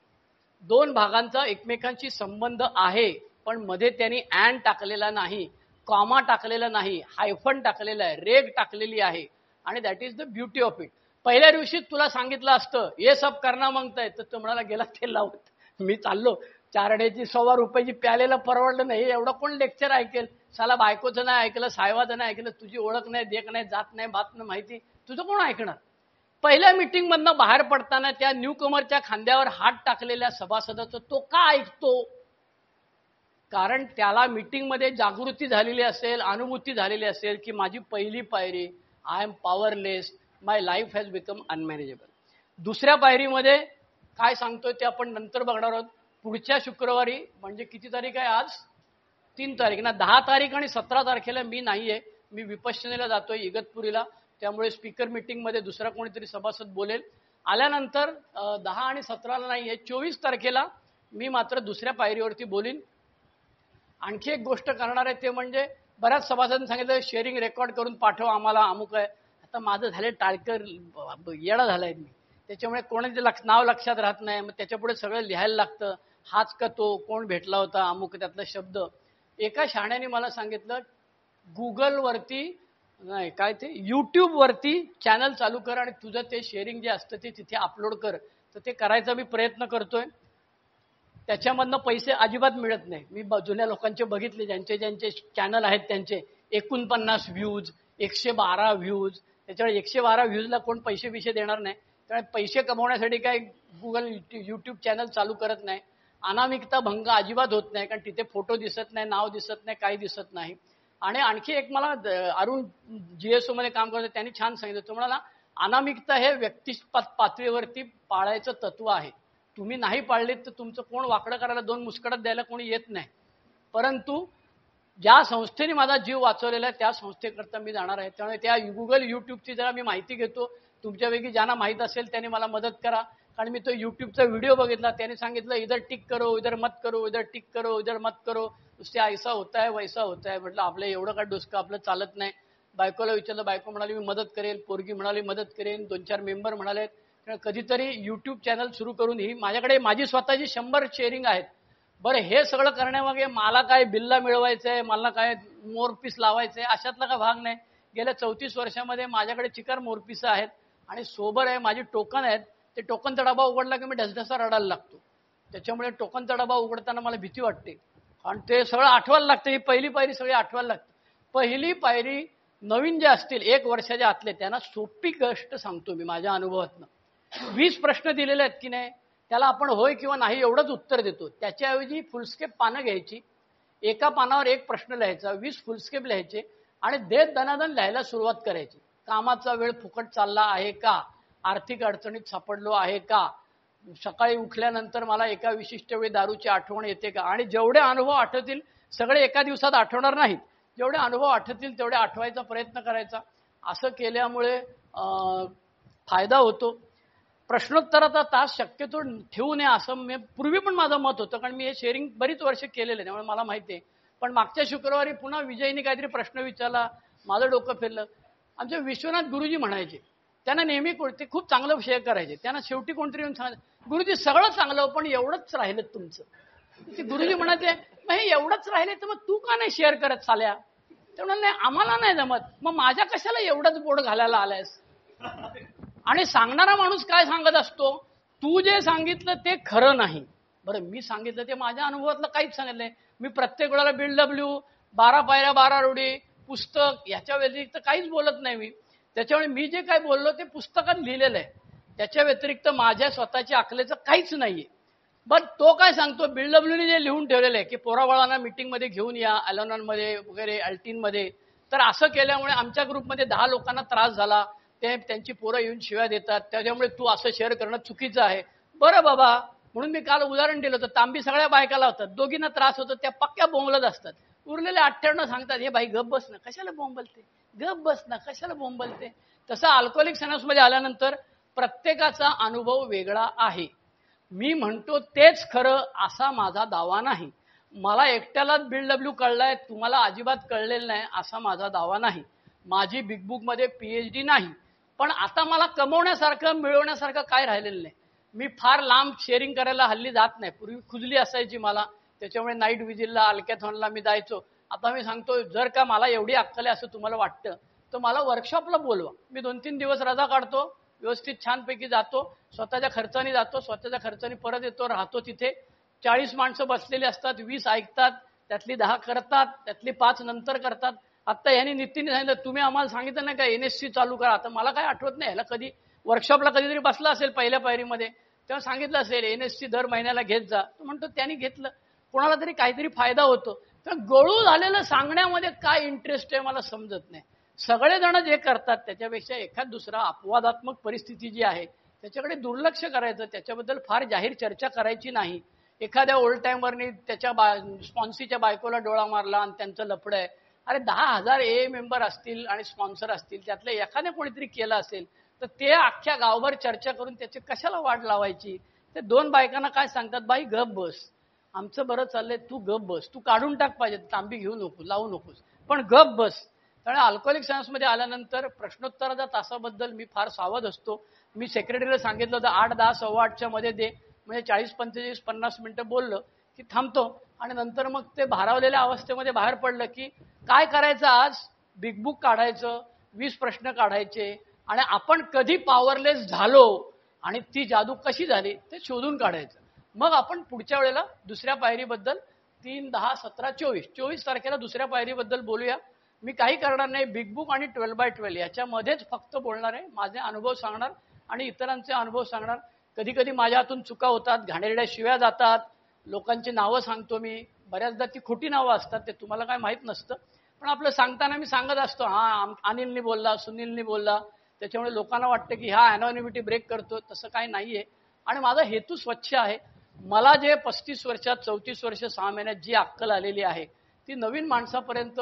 2 भागांचा एकमेकांशी संबंध आहे, पण मध्ये त्यांनी अँड टाकलेला नाही, कॉमा टाकलेला नाही, हायफन टाकलेला आहे, रेग टाकलेली आहे. आणि that is the beauty of it. पहिल्या दिवशी तुला सांगितलं असतं हे सब करना मागताय तर तो म्हणाला गेला तेल लावत, मी चाललो 4 आण्याची 1.25 रुपयाची प्यालेला परवडलं नाही, एवढं कोण लेक्चर ऐकेल, साला बायकोचं नाही ऐकलं, साहेबाचं नाही ऐकलं, तुझी ओळख नाही, देख नाही, जात नाही, बात नाही माहिती, तुझं कोण ऐकणार. पहिल्या मीटिंग मधनं बाहेर पडताना त्या न्यू कमरच्या खांद्यावर हात टाकलेल्या सभासदाचं तो का ऐकतो, कारण त्याला मीटिंग मध्ये जागृती झालेली असेल, अनुभूती झालेली असेल की माझी पहिली पायरी I am powerless, my life has become unmanageable. दुसऱ्या पायरीमध्ये काय सांगतोय ते आपण नंतर बघणार आहोत. पुढच्या शुक्रवारी म्हणजे किती तारीख आहे आज, 3 तारीख ना, 10 तारीख आणि 17 तारखेला मी नाहीये, मी विपश्यनेला जातोय इगतपुरीला. त्यामुळे स्पीकर मीटिंग मध्ये दुसरा कोणीतरी सभासद बोलेल. आल्यानंतर 10 आणि 17ला नाहीये, 24 तारखेला मी मात्र दुसऱ्या पायरीवरती बोलीन. आणखी एक गोष्ट करणार आहे ते म्हणजे बऱ्याच सभासदांनी सांगितलं शेअरिंग रेकॉर्ड करून पाठव आम्हाला, अमुक आहे. आता माझं झालं टाळकर येडा झालाय मी, त्याच्यामुळे कोणाचे नाव लक्षात राहत नाही, मग त्याच्यापुढे सगळं लिहायला लागतं, हाच का तो, कोण भेटला होता, अमुक त्यातला शब्द. एका शहाण्याने मला सांगितलं गुगलवरती नाही काय ते युट्यूबवरती चॅनल चालू कर आणि तुझं ते शेअरिंग जे असतं ते तिथे अपलोड कर. तर ते करायचा मी प्रयत्न करतोय. त्याच्यामधनं पैसे अजिबात मिळत नाही. मी जुन्या लोकांचे बघितले, ज्यांचे ज्यांचे चॅनल आहेत त्यांचे 49 व्ह्यूज, 112 व्ह्यूज. त्याच्यामुळे 112 व्ह्यूजला कोण पैसे बिशे देणार नाही. त्यामुळे पैसे कमवण्यासाठी काय गुगल युट्यूब चॅनल चालू करत नाही. अनामिकता भंग अजिबात होत नाही, कारण तिथे फोटो दिसत नाही, नाव दिसत नाही, काही दिसत नाही. आणि आणखी एक मला अरुण GSO मध्ये काम करतो त्यांनी छान सांगितलं. तो म्हणाला अनामिकता हे व्यक्तिगत पातळीवरती पाळायचं तत्व आहे. तुम्ही नाही पाळलीत तर तुमचं कोण वाकडं करायला 2 मुस्कटात द्यायला कोणी येत नाही. परंतु ज्या संस्थेने माझा जीव वाचवलेला आहे त्या संस्थेकरता मी जाणार आहे. त्यामुळे त्या गुगल युट्यूबची जरा मी माहिती घेतो. तुमच्यापैकी ज्यांना माहीत असेल त्यांनी मला मदत करा. कारण मी तो युट्यूबचा व्हिडिओ बघितला, त्याने सांगितलं इधर टिक करो, इधर मत करो, इधर टिक करो, इधर मत करो, उससे ऐसा होता है वैसा होता है. म्हटलं आपलं एवढं काय डोसकं आपलं चालत नाही. बायकोला विचारलं, बायको म्हणाली मी मदत करेल, पोरगी म्हणाली मदत करेन, 2-4 मेंबर म्हणाले कधीतरी युट्यूब चॅनल सुरू करून ही माझ्याकडे माझी स्वतःची 100 शेअरिंग आहेत. बरं हे सगळं करण्यामागे मला काय बिल्ला मिळवायचंय, मला काय मोरपीस लावायचंय अशातला का भाग नाही. गेल्या 34 वर्षामध्ये माझ्याकडे चिकार मोरपीस आहेत आणि सोबर आहे, माझी टोकन आहेत. ते टोकनचा डबा उघडला की मी ढसढसा रडायला लागतो. त्याच्यामुळे टोकनचा डबा उघडताना मला भीती वाटते आणि ते सगळं आठवायला लागतं. ही पहिली पायरी सगळी आठवायला लागते. पहिली पायरी नवीन जे असतील 1 वर्षाच्या आतले त्यांना सोपी गोष्ट सांगतो मी माझ्या अनुभवातनं. 20 प्रश्न दिलेले आहेत की नाही, त्याला आपण होय किंवा नाही एवढंच उत्तर देतो. त्याच्याऐवजी फुलस्केप पानं घ्यायची, एका पानावर 1 प्रश्न लिहायचा, 20 फुलस्केप लिहायचे आणि देत दनादन लिहायला सुरुवात करायची. कामाचा वेळ फुकट चालला आहे का, आर्थिक अडचणीत सापडलो आहे का, सकाळी उठल्यानंतर मला एका विशिष्ट वेळी दारूची आठवण येते का. आणि जेवढे अनुभव आठवतील सगळे एका दिवसात आठवणार नाहीत. जेवढे अनुभव आठवतील तेवढे आठवायचा प्रयत्न करायचा. असं केल्यामुळे फायदा होतो. प्रश्नोत्तराचा तास शक्यतो ठेवू नये असं पूर्वी पण माझं मत होतं, कारण मी हे शेअरिंग बरीच वर्ष केलेलं आहे त्यामुळे मला माहिती आहे. पण मागच्या शुक्रवारी पुन्हा विजयनी काहीतरी प्रश्न विचारला, माझं डोकं फिरलं. आमचे विश्वनाथ गुरुजी म्हणायचे, त्यांना नेहमी ते खूप चांगलं शेअर करायचे. त्यांना शेवटी कोणतरी येऊन सांगायचं गुरुजी सगळं चांगलं पण एवढंच राहिलं तुमचं. ते गुरुजी म्हणायचे मग हे एवढंच राहिले तर मग तू का नाही शेअर करत चाल्या. ते म्हणाले नाही आम्हाला नाही जमत. मग माझ्या कशाला एवढंच बोर्ड घालायला आलायस. आणि सांगणारा माणूस काय सांगत असतो, तू जे सांगितलं ते खरं नाही. बरं मी सांगितलं ते माझ्या अनुभवातलं काहीच सांगितलंय. मी प्रत्येक वेळेला BW 12 पायऱ्या 12 रोडी पुस्तक याच्या व्यतिरिक्त काहीच बोलत नाही मी. त्याच्यामुळे मी जे काय बोललो ते पुस्तकात लिहिलेलं आहे. त्याच्या व्यतिरिक्त माझ्या स्वतःच्या अकलेचं काहीच नाहीये. बट तो काय सांगतो, BWने जे लिहून ठेवलेलं आहे की पोराबाळांना मीटिंगमध्ये घेऊन या, अलोनॉनमध्ये वगैरे अल्टीनमध्ये. तर असं केल्यामुळे आमच्या ग्रुपमध्ये 10 लोकांना त्रास झाला. ते त्यांची पोरं येऊन शिव्या देतात, त्याच्यामुळे तू असं शेअर करणं चुकीचं आहे. बरं बाबा, म्हणून मी काल उदाहरण दिलं होतं. तांबी सगळ्या बायकाला होतात, दोघींना त्रास होतो, त्या पक्क्या बोंबलत असतात. उरलेले 98 सांगतात हे बाई गप बस ना, कशाला बोंबलते, गप बस ना, कशाला बोंबलते. तसं अल्कोहोलिक मध्ये आल्यानंतर प्रत्येकाचा अनुभव वेगळा आहे. मी म्हणतो तेच खरं असा माझा दावा नाही. मला एकट्यालाच BW कळलाय, तुम्हाला अजिबात कळलेलं नाही असा माझा दावा नाही. माझी बिग बुक मध्ये PhD नाही, पण आता मला कमवण्यासारखं मिळवण्यासारखं काय राहिलेलं नाही. मी फार लांब शेअरिंग करायला हल्ली जात नाही. पूर्वी खुजली असायची मला, त्याच्यामुळे नाईट विजिलला अल्कॅथॉनला मी जायचो. आता मी सांगतो जर का मला एवढी अक्कल आहे असं तुम्हाला वाटतं तर मला वर्कशॉपला बोलवा. मी 2-3 दिवस रजा काढतो, व्यवस्थित छानपैकी जातो, स्वतःच्या खर्चाने जातो, स्वतःच्या खर्चाने परत येतो, राहतो तिथे. 40 माणसं बसलेली असतात, 20 ऐकतात, त्यातली 10 करतात, त्यातली 5 नंतर करतात. आता यांनी नितीने सांगितलं तुम्ही आम्हाला सांगितलं नाही का NSC चालू करा. आता मला काय आठवत नाही, ह्याला कधी वर्कशॉपला कधीतरी बसला असेल पहिल्या पायरीमध्ये, तेव्हा सांगितलं असेल NSC दर महिन्याला घेत जा. तो म्हणतो त्यांनी घेतलं, कोणाला तरी काहीतरी फायदा होतो. तर गळू झालेलं सांगण्यामध्ये काय इंटरेस्ट आहे मला समजत नाही. सगळेजण जे करतात त्याच्यापेक्षा एखाद दुसरा अपवादात्मक परिस्थिती जी आहे त्याच्याकडे दुर्लक्ष करायचं, त्याच्याबद्दल फार जाहीर चर्चा करायची नाही. एखाद्या ओल्ड टाइमरनी त्याच्या स्पॉन्सीच्या बायकोला डोळा मारला आणि त्यांचं लफडं आहे. अरे 10,000 AA मेंबर असतील आणि स्पॉन्सर असतील, त्यातले एखाद्या कोणीतरी केलं असेल तर ते अख्ख्या गावभर चर्चा करून त्याची कशाला वाट लावायची. ते 2 बायकांना काय सांगतात, बाई गप बस, आमचं बरं चाललंय, तू गप बस, तू काढून टाक पाहिजे, तांबी घेऊ नको, लावू नकोस, पण गप बस. त्यामुळे अल्कोहोलिक सायन्समध्ये आल्यानंतर प्रश्नोत्तराच्या तासाबद्दल मी फार सावध असतो. मी सेक्रेटरीला सांगितलं होतं 8, 10, 8:15 मध्ये दे, म्हणजे 40, 45, 50 मिनिटं बोललं की थांबतो. आणि नंतर मग ते भारावलेल्या अवस्थेमध्ये बाहेर पडलं की काय करायचं, आज बिग बुक काढायचं, 20 प्रश्न काढायचे आणि आपण कधी पॉवरलेस झालो आणि ती जादू कशी झाली ते शोधून काढायचं. मग आपण पुढच्या वेळेला दुसऱ्या पायरीबद्दल 3, 10, 17, 24 तारखेला दुसऱ्या पायरीबद्दल बोलूया. मी काही करणार नाही, बिग बुक आणि 12x12 याच्यामध्येच फक्त बोलणार आहे. माझे अनुभव सांगणार आणि इतरांचे अनुभव सांगणार. कधी कधी माझ्या हातून चुका होतात, घाणेरड्या शिव्या जातात, लोकांची नावं सांगतो मी. बऱ्याचदा ती खोटी नावं असतात, ते तुम्हाला काय माहीत नसतं. पण आपलं सांगताना मी सांगत असतो, अनिलनी बोलला, सुनीलनी बोलला, त्याच्यामुळे लोकांना वाटतं की हा अनॉनिमिटी ब्रेक करतो. तसं काही नाहीये आणि माझा हेतू स्वच्छ आहे. मला जे 35 वर्षात 34 वर्ष 6 महिन्यात जी अक्कल आलेली आहे ती नवीन माणसापर्यंत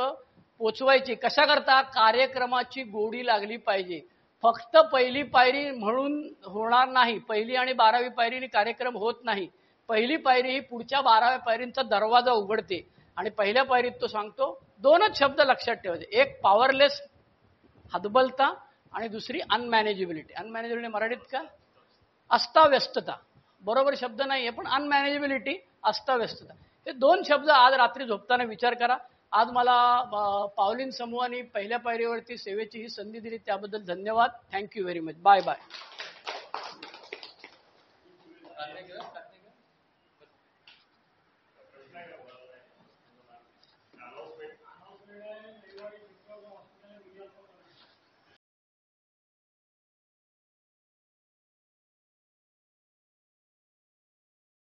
पोचवायची. कशा करता? कार्यक्रमाची गोडी लागली पाहिजे. फक्त पहिली पायरी म्हणून होणार नाही. पहिली आणि 12वी पायरीने कार्यक्रम होत नाही. पहिली पायरी ही पुढच्या 12व्या पायरींचा दरवाजा उघडते आणि पहिल्या पायरीत तो सांगतो 2च शब्द लक्षात ठेवायचे. एक पॉवरलेस, हतबलता, आणि दुसरी अनमॅनेजेबिलिटी. अनमॅनेजेबिलिटी मराठीत का? अस्ताव्यस्तता. बरोबर शब्द नाहीये, पण अनमॅनेजेबिलिटी, अस्ताव्यस्तता, हे 2 शब्द आज रात्री झोपताना विचार करा. आज मला पावलीन समूहाने पहिल्या पायरीवरती सेवेची ही संधी दिली त्याबद्दल धन्यवाद. Thank you very much. Bye bye.